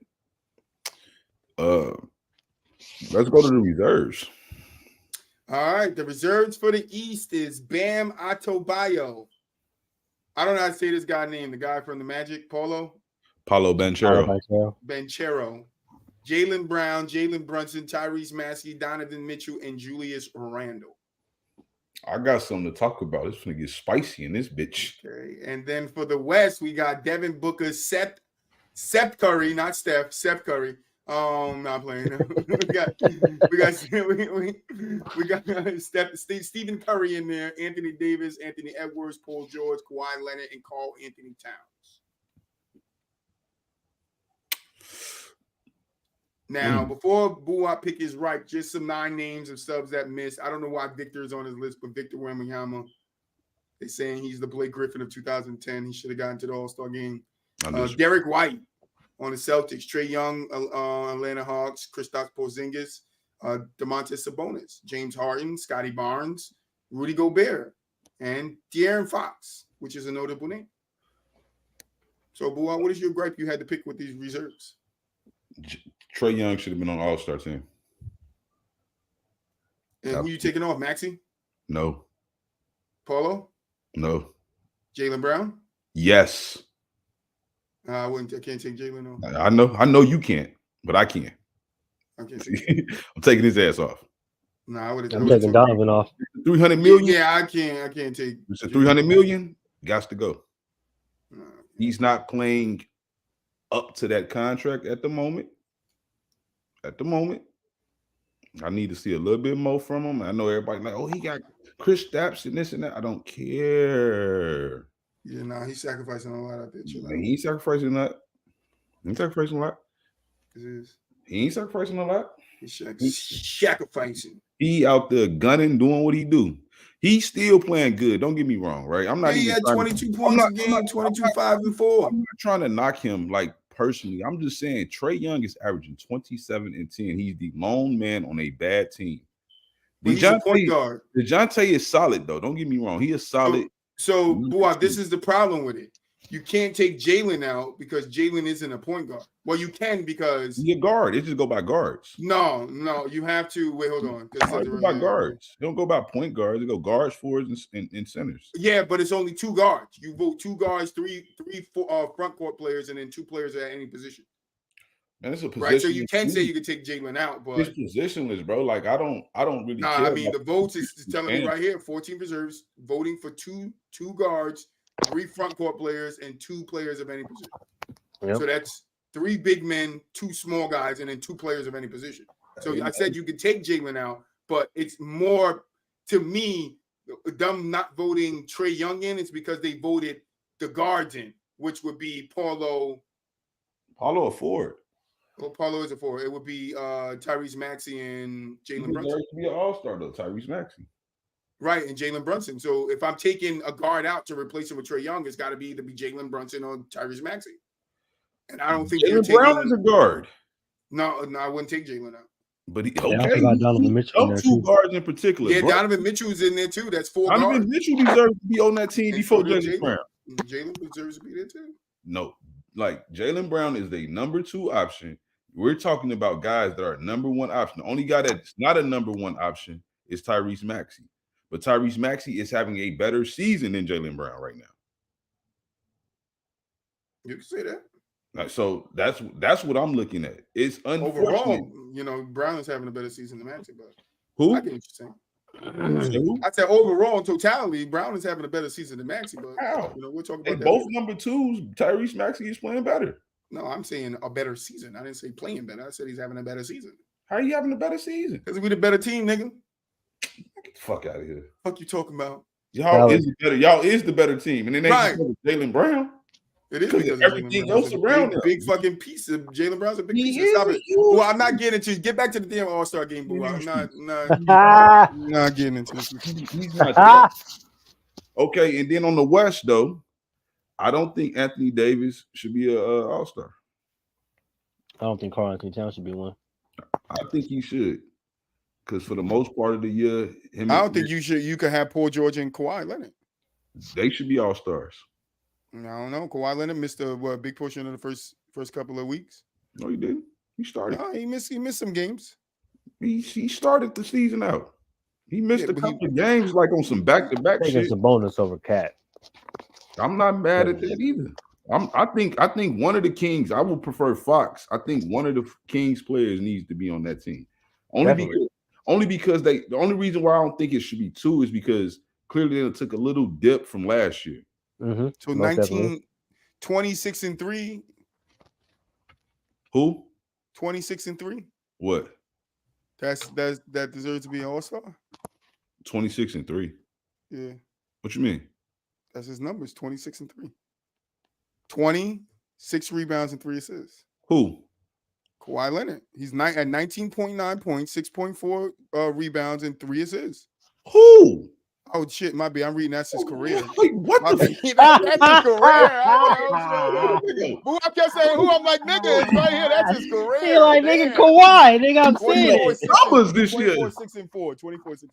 let's go to the reserves. All right, the reserves for the East is Bam Adebayo. I don't know how to say this guy's name. The guy from the Magic, Paulo Banchero. Jaylen Brown, Jalen Brunson, Tyrese Maxey, Donovan Mitchell, and Julius Randle. I got something to talk about. It's gonna get spicy in this bitch. Okay, and then for the West, we got Devin Booker, Seth Curry, not Steph, Seth Curry. Not playing. we got Stephen Curry in there, Anthony Davis, Anthony Edwards, Paul George, Kawhi Leonard, and Karl Anthony Towns. Now, before Buwap pick is right, just some 9 names of subs that missed. I don't know why Victor is on his list, but Victor Wembanyama, they're saying he's the Blake Griffin of 2010. He should have gotten to the All-Star game. Derek White on the Celtics, Trae Young, Atlanta Hawks, Kristaps Porzingis, Domantas Sabonis, James Harden, Scotty Barnes, Rudy Gobert, and De'Aaron Fox, which is a notable name. So, Buwap, what is your gripe you had to pick with these reserves? Trae Young should have been on the All-Star team. And who you taking off, Maxey? No. Paulo? No. Jaylen Brown? Yes. I can't take Jaylen off. I know you can't, but I can. Okay. I'm taking his ass off. No, I would have. I'm taking Donovan off. 300 million? Yeah, I can't take. It's 300 million. Got to go. He's not playing up to that contract at the moment. I need to see a little bit more from him. I know everybody like, oh, he got Chris Stapps and this and that. I don't care. Yeah, no, he's sacrificing a lot out there. He ain't sacrificing that. He ain't sacrificing a lot. He ain't sacrificing a lot. He's sacrificing. He out there gunning, doing what he do. He's still playing good. Don't get me wrong, right? I'm not. He had 22 points a game, 22, 5 and 4. I'm not trying to knock him like personally. I'm just saying Trae Young is averaging 27 and 10. He's the lone man on a bad team. He's a point guard. DeJounte is solid though. Don't get me wrong. He is solid. So Buwap, this is the problem with it. You can't take Jalen out because Jalen isn't a point guard. Well, you can because he's a guard. It just go by guards. No, you have to wait. Hold on. It go by guards. They don't go by point guards. They go guards, forwards, and centers. Yeah, but it's only 2 guards. You vote 2 guards, three front court players, and then 2 players at any position. And it's a position, right? So you can say you could take Jalen out, but it's positionless, bro. Like I don't really. Nah, care I mean the votes is telling me right here: 14 reserves voting for two guards, 3 front court players, and 2 players of any position. Yep. So that's 3 big men, 2 small guys, and then 2 players of any position. So I said you could take Jalen out, but it's more to me them not voting Trae Young in. It's because they voted the guards in, which would be Paulo a forward. Well, Paulo is a forward. It would be Tyrese Maxey and Jalen Brunson. He be an all-star though, Tyrese Maxey. Right, and Jalen Brunson. So if I'm taking a guard out to replace him with Trae Young, it's got to be either be Jalen Brunson or Tyrese Maxey. And I don't think Jalen Brown is a guard. No, I wouldn't take Jalen out. But Donovan Mitchell. 2 guards in particular. Yeah, bro. Donovan Mitchell's in there too. That's 4 guards. Donovan Mitchell deserves to be on that team before Jalen Brown. Jalen deserves to be there too. No, like Jalen Brown is the number 2 option. We're talking about guys that are number 1 option. The only guy that's not a number 1 option is Tyrese Maxey. But Tyrese Maxey is having a better season than Jaylen Brown right now. You can say that. So that's what I'm looking at. It's unfortunate. Overall, Brown is having a better season than Maxey, but who? I get what you're saying. I said overall, in totality, Brown is having a better season than Maxey, but we're talking about both number 2s. Tyrese Maxey is playing better. No, I'm saying a better season. I didn't say playing better. I said he's having a better season. How are you having a better season? Because we the better team, nigga. Get the fuck out of here. Fuck you talking about? Y'all is the better team, and then they right. Jaylen Brown. It is because everything else around him. Big fucking piece of Jaylen Brown's a big piece. Stop it. Well, I'm not getting into. Get back to the damn All-Star game, boo. I'm not getting into this. He's not. Okay, and then on the West though, I don't think Anthony Davis should be a All-Star. I don't think Karl-Anthony Towns should be one. I think he should, because for the most part of the year, I don't think you should. You could have Paul George and Kawhi Leonard. They should be All-Stars. I don't know. Kawhi Leonard missed a big portion of the first couple of weeks. No, he didn't. He started. No, he missed some games. He started the season out. He missed a couple of games, like on some back-to-back shit. It's a bonus over Cat. I'm not mad at that either. I think one of the Kings. I would prefer Fox. I think one of the Kings players needs to be on that team. Only because the only reason why I don't think it should be two is because clearly they took a little dip from last year. Mm-hmm. So 26-3. Who? 26-3. What? That deserves to be an All-Star. 26-3. Yeah. What you mean? That's his numbers. 26-3. 26 rebounds and 3 assists. Who? Kawhi Leonard. He's at 19.9 points, 6.4 rebounds, and 3 assists. Who? Oh shit, my bad. I'm reading that's his career. Wait, what that's his career. Who I kept saying who? I'm like, nigga, it's right here. That's his career. He like, nigga, Kawhi. Nigga, I'm saying it. Numbers this year. 24-6-4. 24-6-4.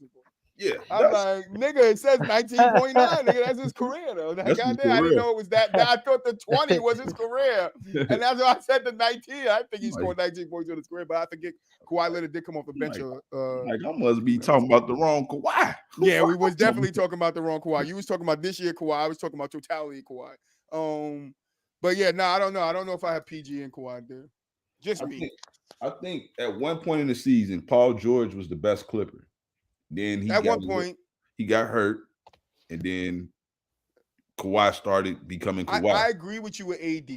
Yeah. I'm like, nigga, it says 19.9. Nigga, that's his career, though. That's I didn't know it was that. I thought the 20 was his career. And that's why I said the 19. I think he scored 19 points on his career, but I forget Kawhi Leonard did come off the bench. I must be talking about the wrong Kawhi. Yeah, we was definitely talking about the wrong Kawhi. You was talking about this year Kawhi. I was talking about totality Kawhi. But yeah, I don't know. I don't know if I have PG and Kawhi there. Just me. I think at one point in the season, Paul George was the best Clipper. Then he got hurt, and then Kawhi started becoming Kawhi. I agree with you with AD.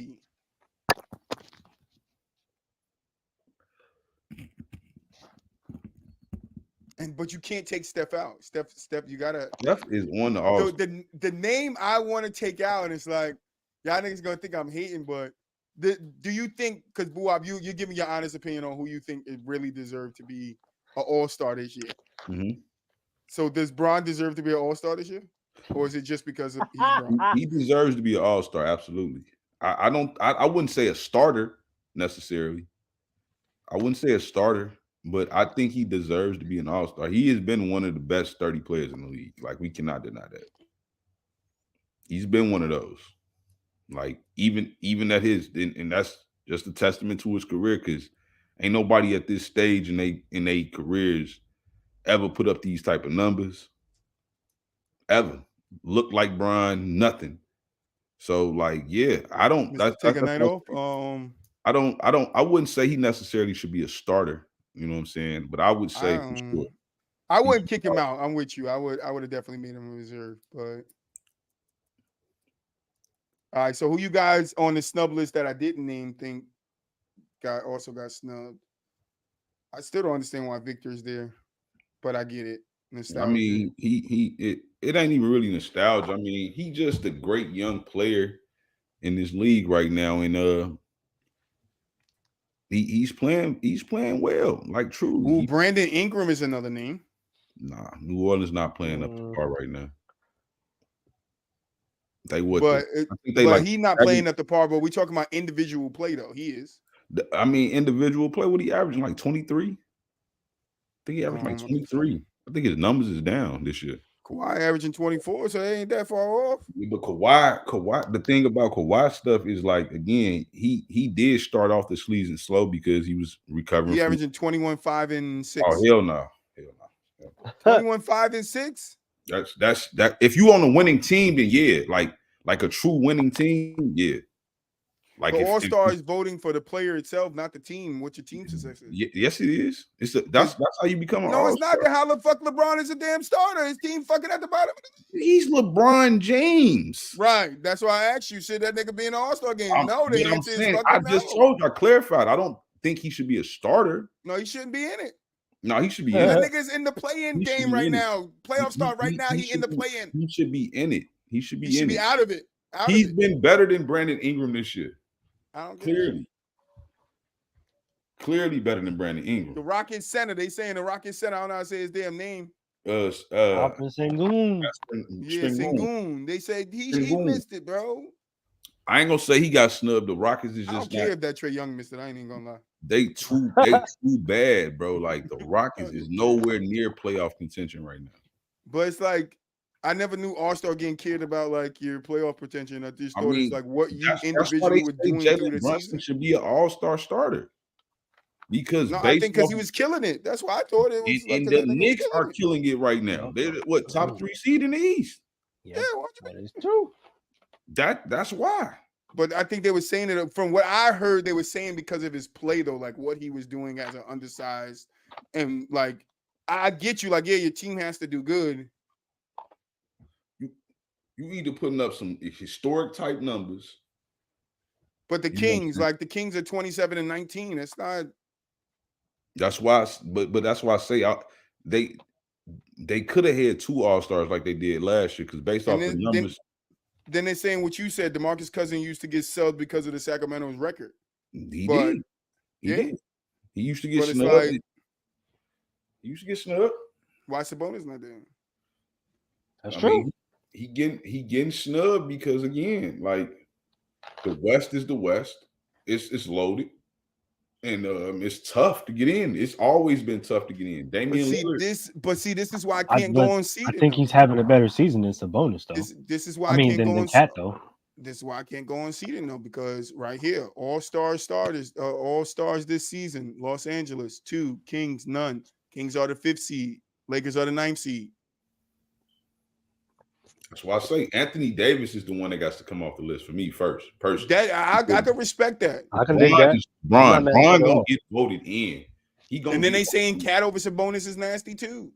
But you can't take Steph out. Steph, you gotta. Steph is on the All. The name I want to take out, and it's like, y'all niggas gonna think I'm hating, but do you think? Because Buab, you give me your honest opinion on who you think it really deserved to be an All-Star this year. Mm-hmm. So does Bron deserve to be an All-Star this year, or is it just because he's Bron? He deserves to be an All-Star, absolutely. I wouldn't say a starter necessarily. I wouldn't say a starter, but I think he deserves to be an All-Star. He has been one of the best 30 players in the league. Like, we cannot deny that. He's been one of those. Like, even at his, and that's just a testament to his career, because ain't nobody at this stage in their careers ever put up these type of numbers. Ever. Look like Bron, nothing. So, like, yeah, I don't take a night off. I wouldn't say he necessarily should be a starter. You know what I'm saying? But I would say for sure. I wouldn't kick him out. I'm with you. I would have definitely made him a reserve. But all right, so who you guys on the snub list that I didn't name think also got snubbed? I still don't understand why Victor's there, but I get it. Nostalgia. I mean, it ain't even really nostalgia. I mean, he just a great young player in this league right now, and he's playing well, like truly. Ooh, Brandon Ingram is another name. Nah, New Orleans not playing up to par right now. They would, but he's not playing up to par. But we talking about individual play though. He is. I mean, individual play. What he averaging, like 23? I think he averaged like 23. I think his numbers is down this year. Kawhi averaging 24, so they ain't that far off. Yeah, but Kawhi, the thing about Kawhi stuff is, like, again, he did start off the season slow because he was recovering. He averaging 21, 5, and 6. Oh, hell no. 21, 5, and 6? That's if you on a winning team, then yeah, like a true winning team, yeah. Like the All-Star is voting for the player itself, not the team. What your team success is. Yes, it is. That's how you become an No, it's All-Star. not. How the fuck LeBron is a damn starter? His team fucking at the bottom. He's LeBron James. Right. That's why I asked you, should that nigga be in the All-Star game? No, the answer is fucking I just told you, I clarified. I don't think he should be a starter. No, he shouldn't be in it. No, he should be in That it. nigga's in the play-in game right now. Playoff start right now. He in the play-in. He should be in it. He should be in it. He should be out of it. He's been better than Brandon Ingram this year. I don't Clearly better than Brandon Ingram. The Rocket Center. They saying the Rocket Center. I don't know how to say his damn name. Sengun. Yeah, Sengun. They said he missed it, bro. I ain't gonna say he got snubbed. The Rockets is just I don't care if that Trae Young missed it. I ain't even gonna lie. They too bad, bro. Like the Rockets is nowhere near playoff contention right now. But it's like I never knew All-Star getting cared about like your playoff potential. I just thought it's like what you individually were doing through the season. Should be an All-Star starter. Because I think because he was killing it. That's why I thought it was. And the Knicks are killing it right now. They're what, top 3 seed in the East? Yeah, that is true. That's why. But I think they were saying it from what I heard. They were saying because of his play, though, like what he was doing as an undersized, and like I get you. Like, yeah, your team has to do good. You either putting up some historic type numbers, but the Kings, like the Kings are 27-19. It's not. That's why, but that's why I say they could have had 2 All-Stars like they did last year because based off the numbers. Then they're saying what you said. DeMarcus Cousins used to get subbed because of the Sacramento's record. He did. He used to get snubbed. Like, he used to get snubbed. Why Sabonis not there? That's true. He getting snubbed because again, like the West is the West. It's loaded. And it's tough to get in. It's always been tough to get in. Damian Lillard. This is why I can't go on seeding. I think he's having a better season than Sabonis, though. This is why I can't go on Cat, though. This is why I can't go on seeding, though, because right here, All-Star starters, All-Stars this season, Los Angeles, 2, Kings, none. Kings are the 5th seed. Lakers are the 9th seed. That's why I say Anthony Davis is the one that got to come off the list for me first, personally. I can respect that. I can dig that. Bron gonna get voted in. And then they saying Cat over Sabonis is nasty too.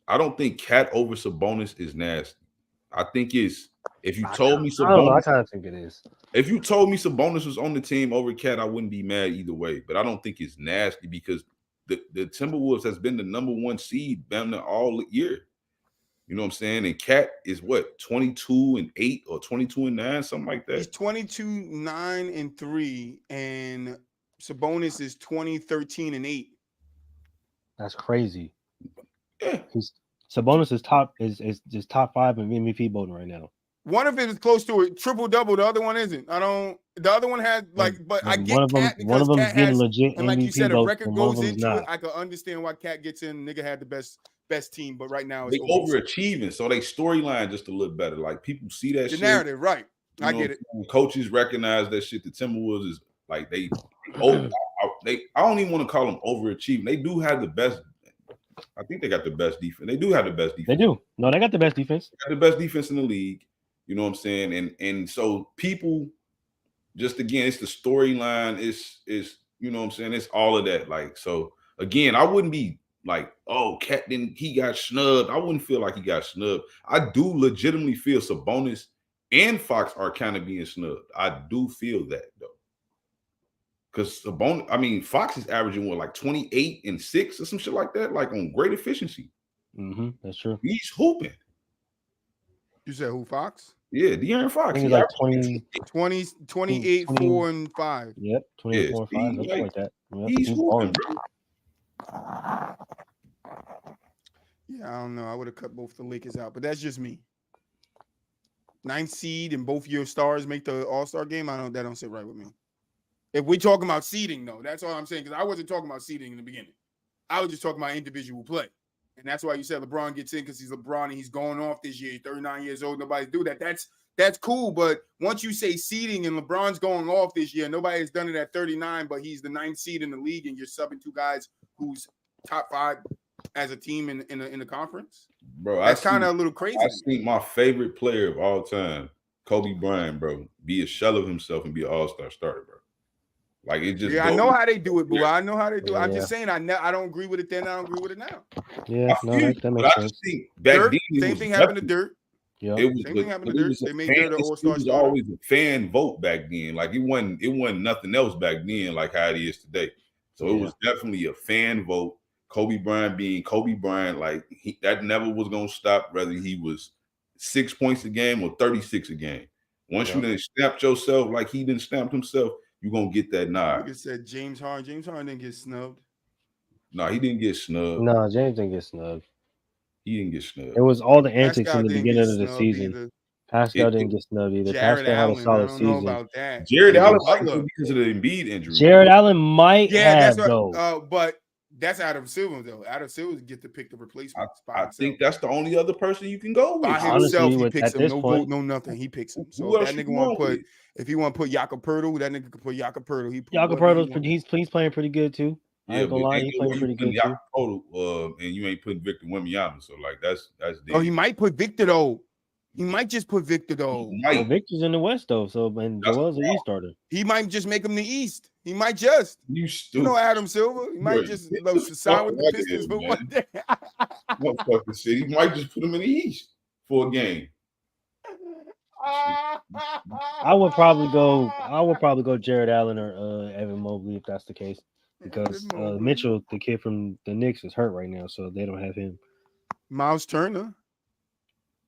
I don't think Cat over Sabonis is nasty. I think it's if you told me Sabonis. I don't know. I kind of think it is. If you told me Sabonis was on the team over Cat, I wouldn't be mad either way. But I don't think it's nasty because the Timberwolves has been the number 1 seed damn near all year. You know what I'm saying? And Cat is what, 22-8 or 22-9, something like that. He's 22-9-3, and Sabonis is 20-13-8. That's crazy. Yeah. Sabonis is top 5 in MVP voting right now. One of it is close to it, triple-double. The other one isn't. The other one had but I get Cat because one of them Cat getting legit and like MVP you said, a record goes into not. it. I can understand why Cat gets in. Nigga had the best team, but right now it's overachieving, so they storyline just a little better. Like people see that the narrative, right? I get it. Coaches recognize that shit. The Timberwolves is like I don't even want to call them overachieving. They do have the best. I think they got the best defense. They do have the best defense. They do. No, they got the best defense. They got the best defense in the league. You know what I'm saying? And so people just again, it's the storyline. It's you know what I'm saying? It's all of that. Like so again, I wouldn't be like, oh, Cat he got snubbed. I wouldn't feel like he got snubbed. I do legitimately feel Sabonis and Fox are kind of being snubbed. I do feel that though. Because Fox is averaging what, like 28 and 6 or some shit like that, like on great efficiency. Mm-hmm, that's true. He's hooping. You said who, Fox? Yeah, De'Aaron Fox. He's like 28, 4, and 5. Yep, 28, 4, and 5. Something like that. Yep, he's hooping, bro. Yeah, I don't know. I would have cut both the Lakers out, but that's just me. 9th seed and both your stars make the All-Star game. That don't sit right with me. If we're talking about seeding, though, that's all I'm saying. Because I wasn't talking about seeding in the beginning. I was just talking about individual play. And that's why you said LeBron gets in because he's LeBron and he's going off this year. He's 39 years old. Nobody's do that. That's cool. But once you say seeding and LeBron's going off this year, nobody has done it at 39, but he's the 9th seed in the league and you're subbing 2 guys who's top 5 as a team in the conference. Bro, that's kind of a little crazy. I think my favorite player of all time Kobe Bryant, bro, be a shell of himself and be an all-star starter, bro. Like it just. Yeah, I know how they do it, boo. Yeah. I know how they do it. I'm Yeah. just saying, I don't agree with it then. I don't agree with it now. Yeah, I no, feel that you, makes but I sense. just think back Dirt, then it same was thing happened to definitely- Dirt. Yeah. It was, Same but thing happened to it Dirt. was a They made fan, Dirt an it all-star was starter. always a fan vote back then. Like it wasn't nothing else back then like how it is today. So it was definitely a fan vote. Kobe Bryant being Kobe Bryant, like that never was gonna stop, whether he was 6 points a game or 36 a game. Once you done snapped yourself like he didn't snap himself, you're gonna get that nod. Nigga said James Harden. James Harden didn't get snubbed. No, he didn't get snubbed. No, James didn't get snubbed. He didn't get snubbed. It was all the antics Pascal in the didn't beginning get of the snubbed season. either. Pascal didn't get snubbed either. Jared Pascal had a Allen, I solid don't know season. about that. Jared Jimmy Allen Butler. because of the Embiid injury. Jared Allen might Yeah, that's have though. what. But that's Adam Silver though. Adam Silver get to pick the replacement. I think that's the only other person you can go with. By Honestly, himself, he picks at him. this No point, vote, no nothing. He picks him. So Who if else that nigga you want to going put, with? if he want to put Jakob Poeltl, that nigga can put Jakob Poeltl. He put Jakob whoever he Poeltl, want. he's playing pretty good too. I ain't gonna lie, he's playing pretty good too. And you ain't putting Victor Wembanyama, so like that's Oh, he might put Victor though. He might just put Victor though. Well, Victor's in the West though, so and Joel's the East starter. He might just make him the East. He might just. You know Adam Silver. He might just sign with the Pistons for one day. Motherfucker shit. He might just put him in the East for a game. I would probably go Jared Allen or Evan Mobley if that's the case, because Mitchell, the kid from the Knicks, is hurt right now, so they don't have him. Miles Turner.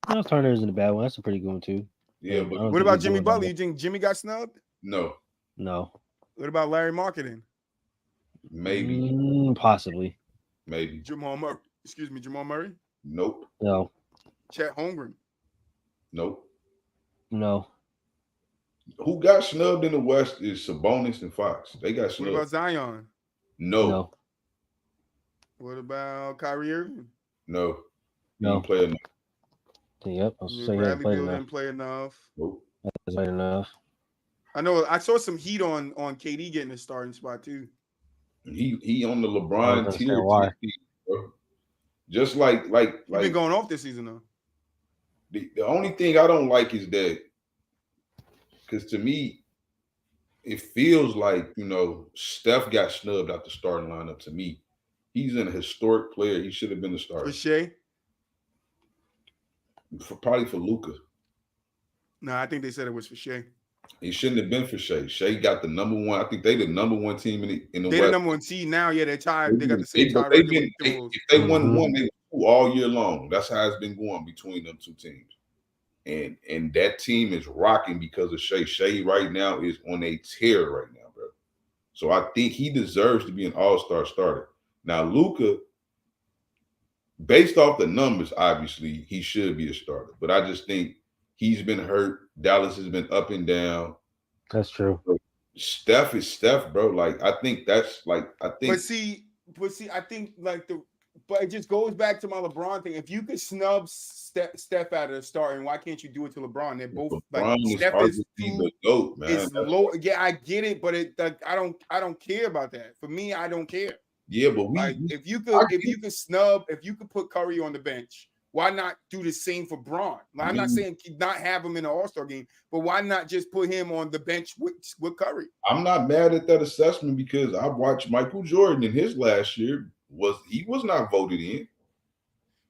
Miles Turner isn't a bad one. That's a pretty good one too. Yeah, but what about Jimmy Butler? You think Jimmy got snubbed? No. What about Larry Marketing? Maybe. Possibly. Maybe. Jamal Murray? Nope. No. Chet Holmgren? Nope. No. Who got snubbed in the West is Sabonis and Fox. They got snubbed. What about Zion? No. What about Kyrie Irving? No. No. He didn't play enough. Yep. I was saying Bradley Beal didn't play enough. Nope. That's right enough. I know. I saw some heat on KD getting a starting spot too. He on the LeBron tier. Why? Bro. Just like he's been going off this season though. The only thing I don't like is that, because to me, it feels like, Steph got snubbed out the starting lineup. To me, he's an historic player. He should have been the starter. For Shea? Probably for Luka. No, I think they said it was for Shea. It shouldn't have been for Shea. Shea got the number one. I think they the number one team in the They're West. the number one seed now. Yeah, they're tied. They got the same tie If they won one, they won all year long. That's how it's been going between them two teams. And that team is rocking because of Shea. Shea right now is on a tear right now, bro. So I think he deserves to be an all-star starter. Now, Luka, based off the numbers, obviously, he should be a starter. But I just think he's been hurt. Dallas has been up and down. That's true. Steph is Steph, bro. Like, I think that's like, But see, I think but it just goes back to my LeBron thing. If you could snub Steph out of the starting, why can't you do it to LeBron? They're both LeBron Steph is the GOAT, man. It's low. Yeah, I get it, but I don't care about that. For me, I don't care. Yeah, but if you could put Curry on the bench, why not do the same for Braun? I'm not saying not have him in the All-Star game, but why not just put him on the bench with Curry? I'm not mad at that assessment because I watched Michael Jordan in his last year. He was not voted in.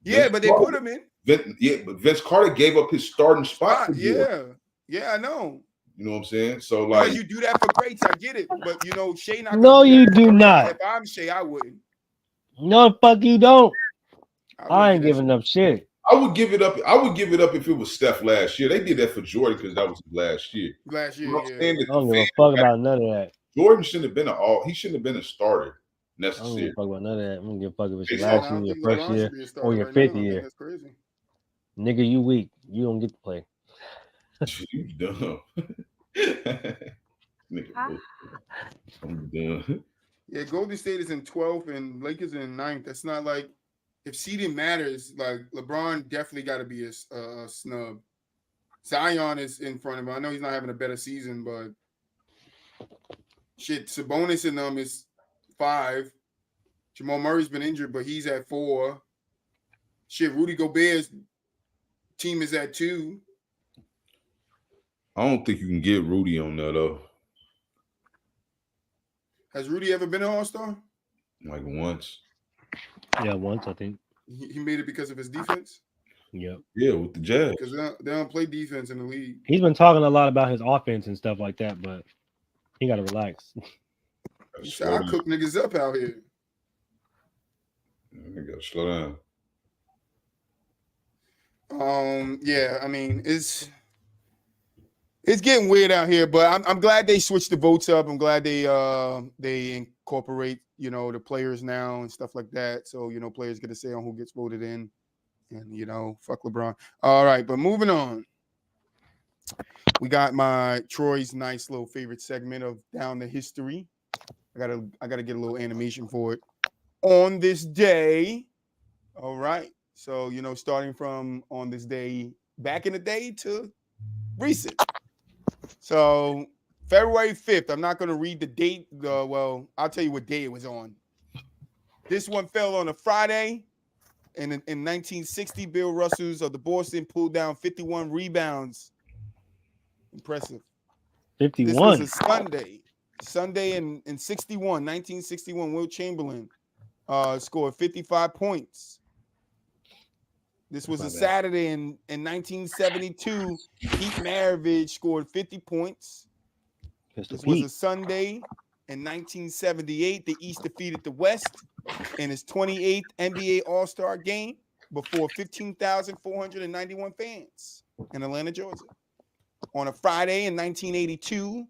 Yeah, but they put him in. But Vince Carter gave up his starting spot. Yeah, I know. You know what I'm saying? So because you do that for greats, I get it. But Shea not. No, you do not. If I'm Shea, I wouldn't. No, fuck you don't. I ain't giving up shit. I would give it up. I would give it up if it was Steph last year. They did that for Jordan because that was last year. Last year, I don't give a fuck about none of that. Jordan shouldn't have been he shouldn't have been a starter necessarily. I don't give a fuck about none of that. I'm gonna give a fuck if it's your last year, your first year, or your fifth year. That's crazy. Nigga, you weak. You don't get to play. You dumb. Nigga, I'm done. Yeah, Golden State is in 12th and Lakers in 9th. That's not like if seeding matters. Like LeBron definitely got to be a snub. Zion is in front of him. I know he's not having a better season, but shit, Sabonis in them is 5. Jamal Murray's been injured, but he's at 4. Shit, Rudy Gobert's team is at 2. I don't think you can get Rudy on there though. Has Rudy ever been an All-Star? Like once. Yeah, once I think. He made it because of his defense. Yep. Yeah, with the Jazz. Because they don't play defense in the league. He's been talking a lot about his offense and stuff like that, but he got to relax. He said, I cook niggas up out here. You gotta slow down. Yeah, I mean, it's getting weird out here, but I'm glad they switched the votes up. I'm glad they incorporate, the players now and stuff like that. So, players get a say on who gets voted in. And, fuck LeBron. All right, but moving on. We got my Troy's nice little favorite segment of Down the History. I gotta get a little animation for it. On this day. All right. So, starting from on this day, back in the day to recent. So, February 5th, I'm not going to read the date. Well, I'll tell you what day it was on. This one fell on a Friday. And in 1960, Bill Russell of the Boston pulled down 51 rebounds. Impressive. 51. This was a Sunday. Sunday in 1961, Will Chamberlain scored 55 points. This was a Saturday in 1972. Pete Maravich scored 50 points. This was a Sunday in 1978. The East defeated the West in its 28th NBA All-Star game before 15,491 fans in Atlanta, Georgia. On a Friday in 1982,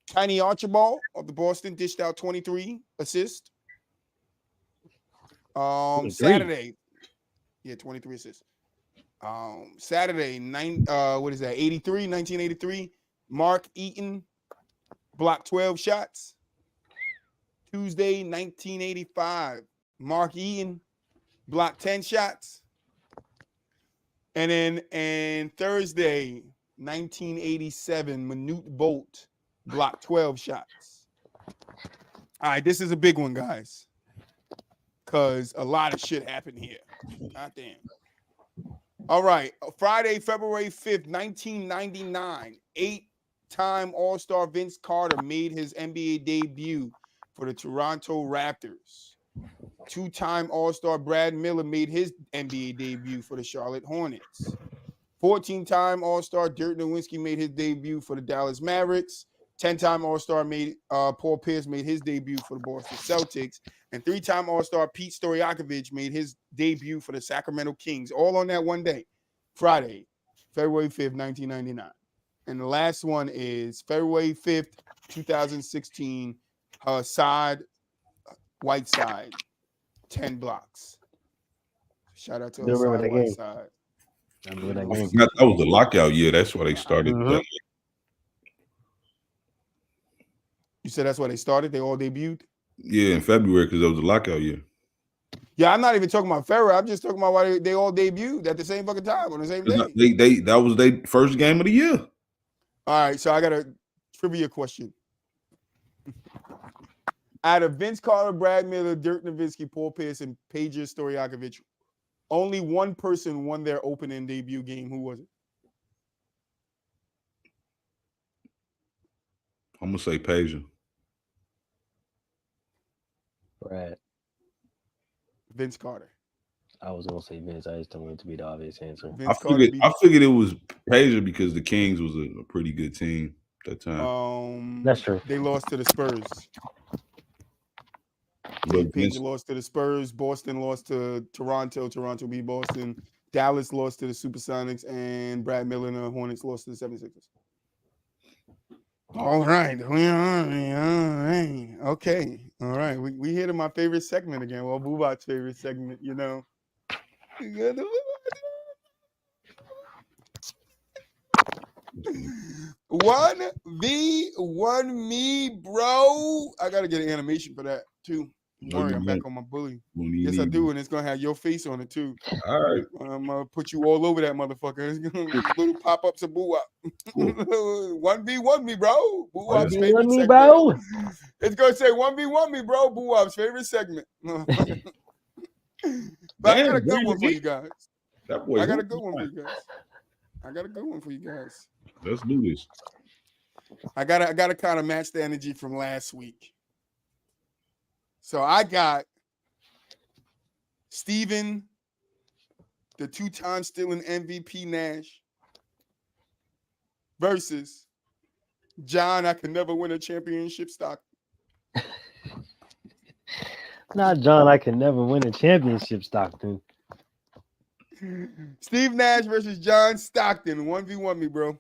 Tiny Archibald of the Boston dished out 23 assists. Saturday. Yeah, 23 assists. Saturday, 1983, Mark Eaton blocked 12 shots. Tuesday, 1985, Mark Eaton blocked 10 shots. And then Thursday, 1987, Manute Bolt blocked 12 shots. All right, this is a big one, guys, because a lot of shit happened here. God damn. All right, Friday, February 5th, 1999, 8-time All-Star Vince Carter made his NBA debut for the Toronto Raptors. 2-time All-Star Brad Miller made his NBA debut for the Charlotte Hornets. 14-time All-Star Dirk Nowitzki made his debut for the Dallas Mavericks. 10-time All-Star Paul Pierce made his debut for the Boston Celtics. And 3-time All-Star Pete Stojakovic made his debut for the Sacramento Kings, all on that one day, Friday, February 5th, 1999. And the last one is February 5th, 2016, Whiteside, 10 blocks. Shout out to Whiteside. That was the lockout year. That's why they started. You said that's why they started? They all debuted? Yeah, in February, because it was a lockout year. Yeah, I'm not even talking about February. I'm just talking about why they all debuted at the same fucking time on the same day. That was their first game of the year. All right, so I got a trivia question. Out of Vince Carter, Brad Miller, Dirk Nowitzki, Paul Pierce, and Peja Stojakovic, only one person won their opening debut game. Who was it? I'm gonna say Peja. Brad. Vince Carter. I was gonna say Vince. I just don't want it to be the obvious answer. I figured it was Peja because the Kings was a pretty good team at that time. That's true. They lost to the Spurs. Peja lost to the Spurs. Boston lost to Toronto. Toronto beat Boston. Dallas lost to the Supersonics, and Brad Miller and the Hornets lost to the 76ers. All right. Okay. All right. We here to my favorite segment again. Well, Boobot's favorite segment, you know. 1v1 me, bro. I gotta get an animation for that too. Don't worry, I'm back on my bully. Yes, I do, and it's gonna have your face on it too. All right. I'm gonna put you all over that motherfucker. It's gonna little pop-ups of boo-wop. 1v1 me, bro. Boo-wop's favorite segment. Bro. It's gonna say 1v1 me, bro. Boo-wop's favorite segment. But I got a good one for you guys. I got a good one for you guys. I got a good one for you guys. Let's do this. I gotta kind of match the energy from last week. So I got Steven, the 2-time stealing MVP Nash, versus John, I could never win a championship stock. Not John, I can never win a championship, Stockton. Steve Nash versus John Stockton. 1v1 me, bro.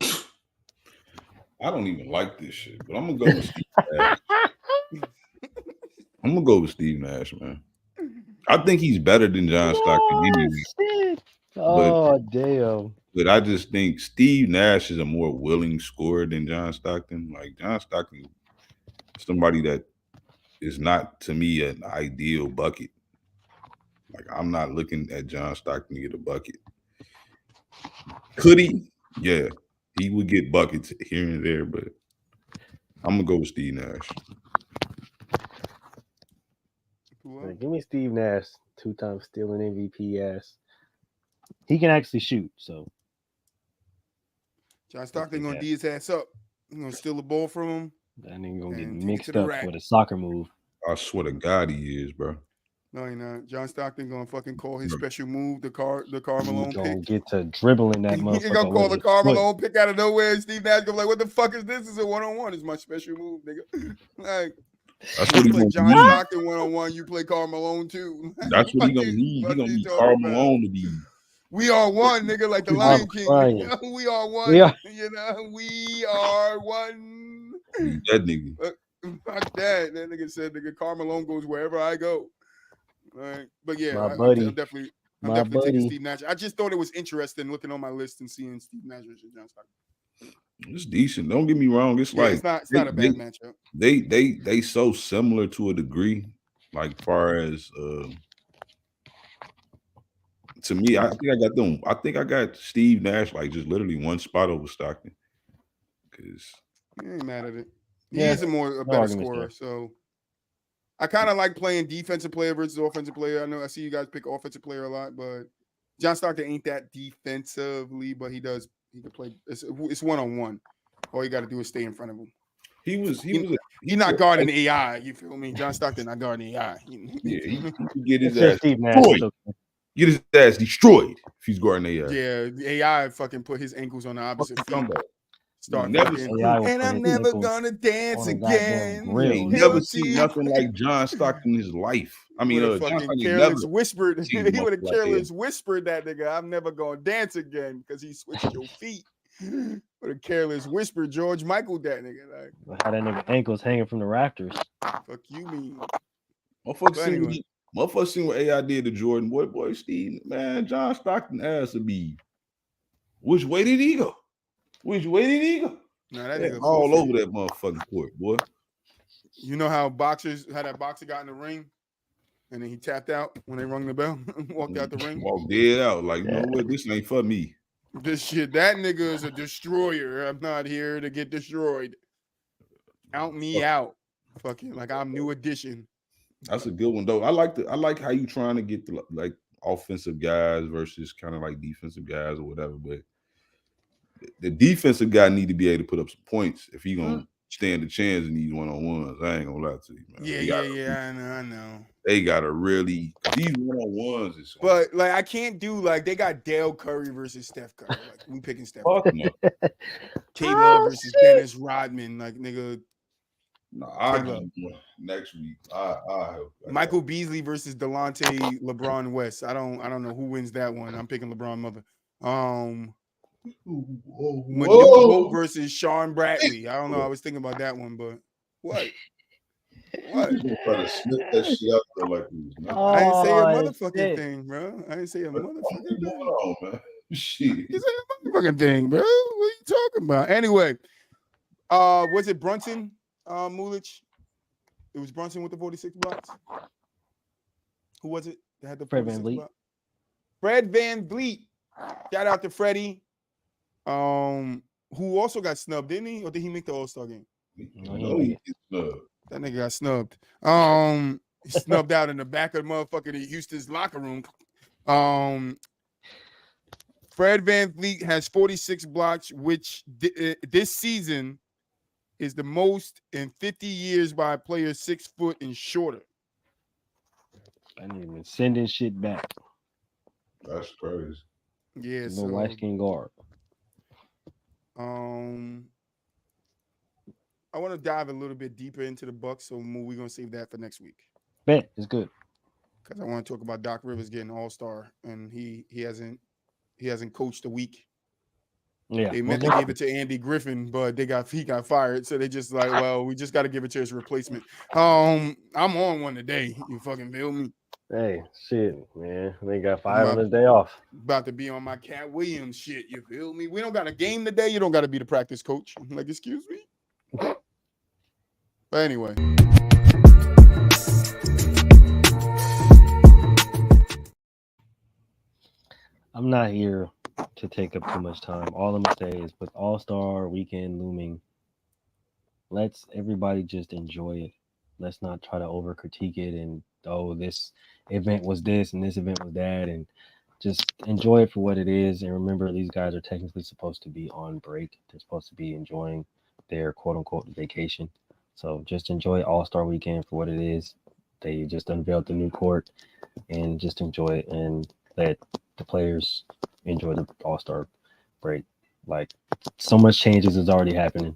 I don't even like this shit, but I'm gonna go with Steve Nash. I'm gonna go with Steve Nash, man. I think he's better than John Stockton anyway. Oh, damn. But I just think Steve Nash is a more willing scorer than John Stockton. Like John Stockton, somebody that is not to me an ideal bucket. Like I'm not looking at John Stockton to get a bucket. Could he? Yeah, he would get buckets here and there, but I'm gonna go with Steve Nash. Give me Steve Nash, 2-time stealing MVP ass. He can actually shoot, so. John Stockton gonna D his ass up. He's gonna steal the ball from him. That nigga gonna get and mixed up with a soccer move. I swear to God he is, bro. No, he not. John Stockton gonna fucking call his special move, the Carmelo pick. Gonna get to dribbling that motherfucker. He gonna call the Carmelo pick out of nowhere, and Steve Nash gonna be like, "What the fuck is this? This is a 1-on-1. It's my special move, nigga." Like, that's what he play gonna John need. Stockton 1-on-1. You play Carmelo too. That's what he gonna need. He gonna need Carmelo to be. We are one, nigga, like the Lion King. We are one. You know, we are one. That nigga. Fuck that. That nigga said, "Nigga, Carmelo goes wherever I go." Right. But yeah, I'm definitely taking Steve Nash. I just thought it was interesting looking on my list and seeing Steve Nash versus John Stockton. It's decent. Don't get me wrong. It's like it's not a bad matchup. They so similar to a degree. Like far as to me, I think I got them. I think I got Steve Nash like just literally one spot over Stockton. Because I ain't mad at it. He is a better scorer. So I kind of like playing defensive player versus offensive player. I know I see you guys pick offensive player a lot, but John Stockton ain't that defensively, but he can play. It's 1-on-1. All you got to do is stay in front of him. He's not guarding AI. You feel me? John Stockton not guarding AI. Yeah, he can get his ass destroyed. Get his ass destroyed if he's guarding AI. Yeah, the AI fucking put his ankles on the opposite feet. And I'm never gonna dance again. You never see nothing like John Stockton in his life. I mean, careless whispered. He would have careless whispered that nigga, "I'm never gonna dance again," because he switched your feet. Would have careless whispered George Michael that nigga. Like how that nigga ankles hanging from the rafters. Fuck you mean? Motherfuckers seen what AI did to Jordan. Boy, Steve, man, John Stockton ass to be. Which way did he go? Nah, that nigga all over that motherfucking court, boy. You know how that boxer got in the ring and then he tapped out when they rung the bell, walked out the ring, walked dead out. Like, you know what? This ain't for me. This shit, that nigga is a destroyer. I'm not here to get destroyed. Count me out. Fucking like I'm new edition. That's a good one though. I like how you trying to get the like offensive guys versus kind of like defensive guys or whatever, but the defensive guy need to be able to put up some points if he gonna stand a chance in these 1-on-1s. I ain't gonna lie to you, man. Yeah. I know. They gotta really these 1-on-1s is. But like I can't do like they got Dale Curry versus Steph Curry. Like we picking Steph Curry. K-Love versus Dennis Rodman. Like nigga. No, I'll give you next week. I'll help. Michael Beasley versus Delonte LeBron West. I don't know who wins that one. I'm picking LeBron mother. Medusa versus Sean Bradley. I don't know. I was thinking about that one, but what? What? You try to snip that shit out there like this, man. I didn't say a motherfucking thing, bro. I didn't say a motherfucking thing. Going on, man? Shit. You say a motherfucking thing, bro. What are you talking about? Anyway, was it Brunson, Mulich? It was Brunson with the 46 blocks. Who was it that had the Fred VanVleet? Fred VanVleet. Shout out to Freddie. Who also got snubbed, didn't he? Or did he make the All-Star game? No, he get snubbed. That nigga got snubbed. He snubbed out in the back of the motherfucking Houston's locker room. Fred VanVleet has 46 blocks, which this season is the most in 50 years by a player 6 foot and shorter. I didn't even sending shit back. That's crazy. Yeah, No light skin guard. I want to dive a little bit deeper into the Bucks, so we're gonna save that for next week. Bet it's good because I want to talk about Doc Rivers getting All-Star, and he hasn't coached a week. Yeah, they meant to give it to Andy Griffin, but he got fired, so they just like, well, we just got to give it to his replacement. I'm on one today. You fucking feel me? Hey, shit, man. They got 5 on his day off. About to be on my Cat Williams shit. You feel me? We don't got a game today. You don't got to be the practice coach. I'm like, excuse me. But anyway. I'm not here to take up too much time. All I'm gonna say is with All-Star weekend looming, let's everybody just enjoy it. Let's not try to over critique it and this event was this and this event was that, and just enjoy it for what it is. And remember, these guys are technically supposed to be on break. They're supposed to be enjoying their quote unquote vacation. So just enjoy All-Star weekend for what it is. They just unveiled the new court, and just enjoy it and let the players enjoy the All-Star break. Like, so much changes is already happening.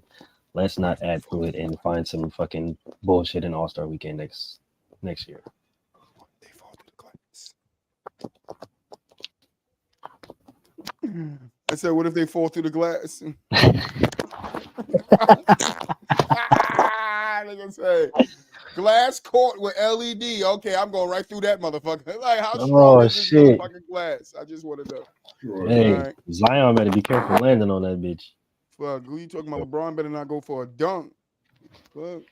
Let's not add to it and find some fucking bullshit in All-Star weekend next year. They fall through the glass. I said, what if they fall through the glass? Like I say, glass court with LED. Okay, I'm going right through that motherfucker. Like, how strong is this motherfucking glass? I just want to know. Hey, right. Zion better be careful landing on that bitch. Fuck, who you talking about? LeBron better not go for a dunk. Fuck.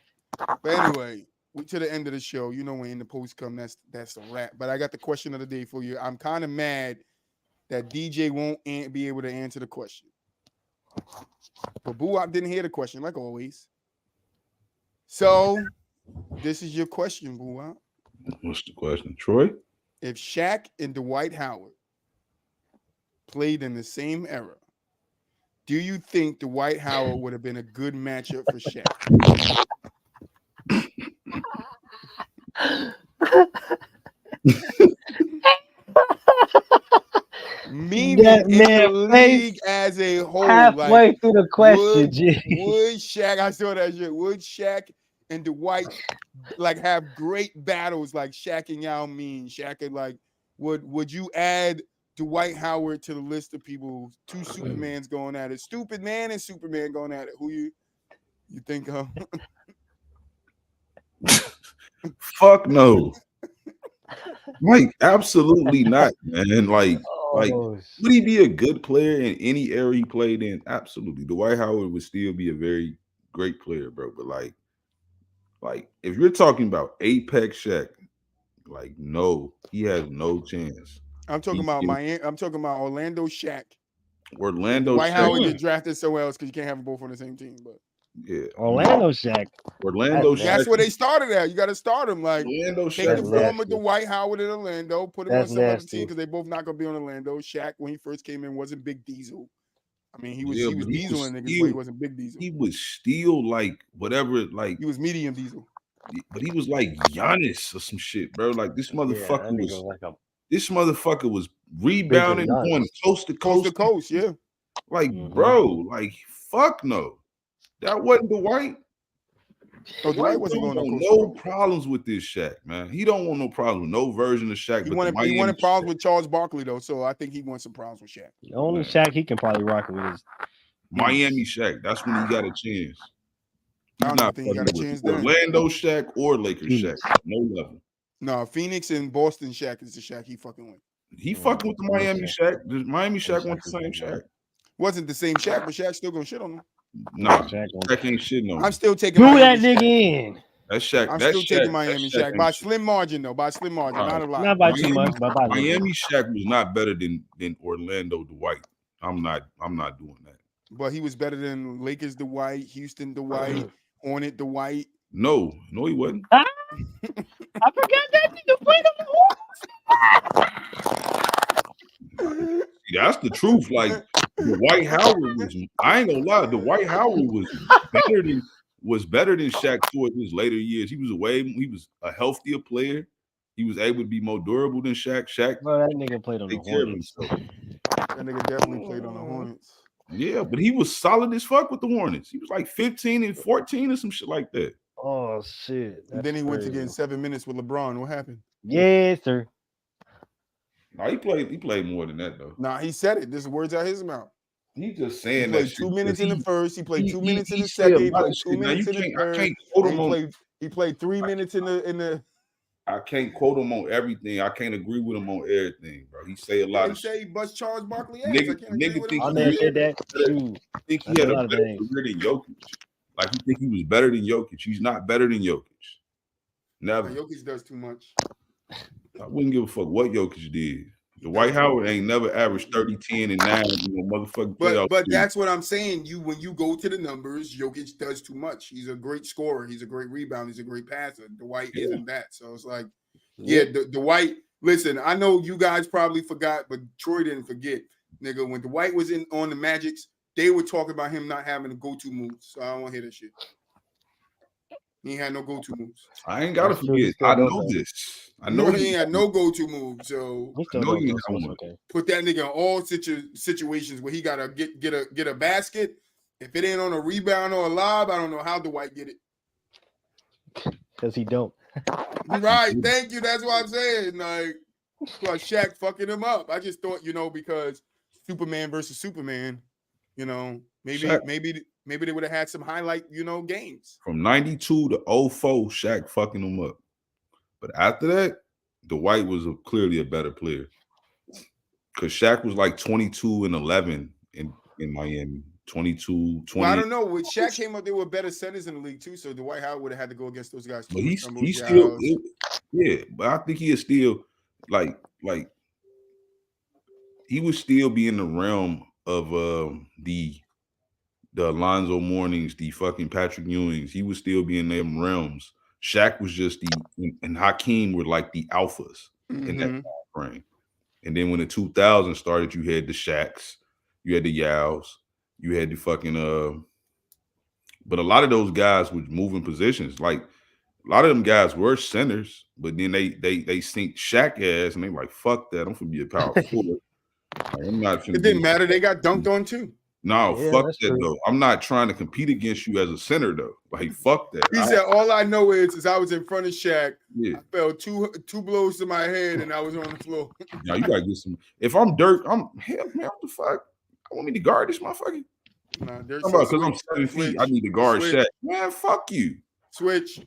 But anyway, we to the end of the show. You know, when the post come, that's a wrap. But I got the question of the day for you. I'm kind of mad that DJ won't be able to answer the question. But Boo-Wop didn't hear the question, like always. So, this is your question, Boo-Wop. What's the question, Troy? If Shaq and Dwight Howard played in the same era, do you think Dwight Howard would have been a good matchup for Shaq? Meaning in the league as a whole, halfway through the question, would Shaq? I saw that shit. Would Shaq and Dwight like have great battles like Shaq and Yao Ming? Shaq and like would you add Dwight Howard to the list of people? Two Supermans going at it. Stupid Man and Superman going at it. Who you think of? Fuck no. Like, absolutely not, man. Like, would he be a good player in any era he played in? Absolutely. Dwight Howard would still be a very great player, bro. But like if you're talking about Apex Shaq, like, no, he has no chance. I'm talking about Miami. I'm talking about Orlando Shaq. Dwight Howard get drafted somewhere else because you can't have them both on the same team. But yeah, Orlando Shaq. That's where they started at. You got to start them like Orlando take Shaq. the form of Dwight Howard in Orlando, put him on some other team because they both not gonna be on Orlando. Shaq, when he first came in, wasn't Big Diesel. I mean, he was Diesel in niggas, but he wasn't Big Diesel. He was still like whatever, like he was medium Diesel. But he was like Giannis or some shit, bro. Like this motherfucker this motherfucker was rebounding, going coast to coast. Yeah. Like, bro, like fuck no. That wasn't Dwight. Oh, Dwight wasn't going to no problems with this Shaq, man. He don't want no problems with no version of Shaq. He wanted problems with Charles Barkley though, so I think he wants some problems with Shaq. The only Shaq he can probably rock with is Miami Shaq. That's when he got a chance. I don't think he got a chance then. Orlando Shaq or Lakers Shaq. No level. No, Phoenix and Boston Shaq is the Shaq he fucking with. He fucking with the Miami Shaq. The Miami Shaq went the same Shaq. Wasn't the same Shaq, but Shaq still gonna shit on him. No, Shaq ain't shitting on him. I'm still taking that nigga in. That's Shaq. I'm still taking Miami Shaq by slim margin though. By slim margin, not a lot. Not by too much, but by Miami Shaq was not better than Orlando Dwight. I'm not doing that. But he was better than Lakers Dwight, Houston Dwight, Hornet Dwight. No, he wasn't. I forgot that nigga played on the Hornets. That's the truth. Like Dwight Howard was, I ain't gonna lie, Dwight Howard was better than Shaq towards his later years. He was a healthier player. He was able to be more durable than Shaq. Bro, that nigga played on the Hornets. That nigga definitely played on the Hornets. Yeah, but he was solid as fuck with the Hornets. He was like 15 and 14 or some shit like that. Oh shit! And then he went to get 7 minutes with LeBron. What happened? Yes, sir. No, he played more than that though. Nah, he said it. This is words out his mouth. He just saying he that played 2 minutes in the first. He played 2 minutes in the said second. He played 2 now, minutes in the third. He played 3 minutes in the. I can't quote him on everything. I can't agree with him on everything, bro. He say a lot of shit. He bust Charles Barkley ass. Nigga think he had a better career than Jokic. Like he think he was better than Jokic. He's not better than Jokic. Never. Jokic does too much. I wouldn't give a fuck what Jokic did. Dwight Howard ain't never averaged 30, 10, and 9 motherfucking playoff. But that's what I'm saying. When you go to the numbers, Jokic does too much. He's a great scorer. He's a great rebounder. He's a great passer. Dwight isn't that. So it's like, Dwight. Listen, I know you guys probably forgot, but Troy didn't forget, nigga. When Dwight was on the Magics, they were talking about him not having a go-to moves. So I don't want to hear that shit. He ain't had no go-to moves. I ain't gotta forget. I know this. I know he ain't had no go-to moves. So I know you put that nigga in all situations where he gotta get a basket. If it ain't on a rebound or a lob, I don't know how Dwight get it. Because he don't. Right. Thank you. That's what I'm saying. Like Shaq fucking him up. I just thought, because Superman versus Superman, maybe they would have had some highlight, games. From 92 to 04, Shaq fucking him up. But after that, Dwight was clearly a better player. Because Shaq was like 22 and 11 in Miami. 22, 20. Well, I don't know. When Shaq came up, there were better centers in the league too. So Dwight Howard would have had to go against those guys too. But he's still, but I think he is still like he would still be in the realm of the Alonzo Mournings, the fucking Patrick Ewings. He would still be in them realms. Shaq was just and Hakeem were like the alphas in that time frame. And then when the 2000s started, you had the Shaqs, you had the Yaos, you had the fucking but a lot of those guys were moving positions. Like a lot of them guys were centers, but then they sink Shaq ass and they like, fuck that. I'm gonna be a power forward. I'm not. It didn't matter. They got dunked on too. No, fuck that though. I'm not trying to compete against you as a center though. Like fuck that. He said, all I know is I was in front of Shaq. I felt two blows to my head and I was on the floor. Now you gotta get some. If I'm Dirk, hell man, what the fuck? I want me to guard this motherfucker. Nah, because I'm 7 feet. I need to guard Shaq. Man, fuck you. Switch.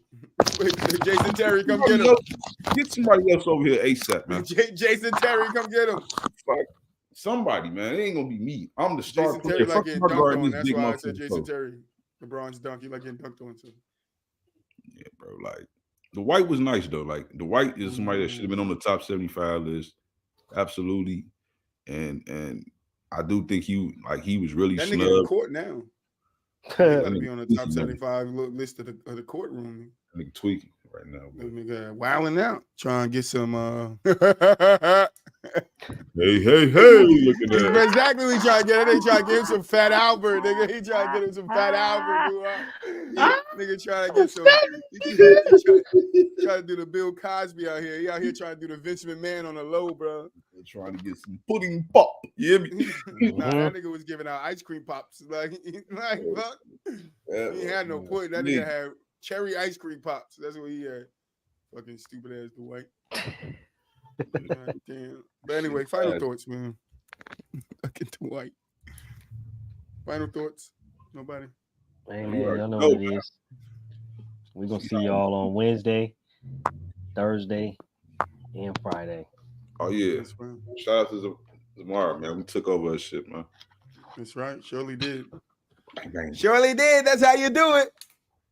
Jason Terry, come get him. Get somebody else over here ASAP, man. Jason Terry, come get him. Fuck. Somebody, man. It ain't gonna be me. I'm the star Jason player. Terry like getting dunked on. That's why I said Jason Terry. LeBron's dunk. He like getting dunked on too. Yeah, bro. Like the White was nice though. Like the White is somebody that should have been on the top 75 list. Absolutely. And I do think he was really that snubbed. nigga in the court now. Gotta be on the top 75 list of the courtroom. That nigga tweaking right now. That nigga wilding out, trying to get some. Hey, look at that. Exactly what he trying to get. They trying to give him some Fat Albert, nigga. He trying to get him some Fat Albert, dude. Nigga trying to get some. He trying to do the Bill Cosby out here. He out here trying to do the Vince McMahon on the low, bro. They're trying to get some pudding pop. You hear me? Nah, that nigga was giving out ice cream pops. Like fuck. He had no pudding. That nigga had cherry ice cream pops. That's what he had. Fucking stupid ass Dwight. God damn. But anyway, final thoughts, man. Fucking Dwight. Final thoughts. Nobody. Hey man, y'all know what it is. We're gonna see y'all on Wednesday, Thursday, and Friday. Oh yeah. Shout out to Zamar, man. We took over that shit, man. That's right. Surely did. Surely did. That's how you do it.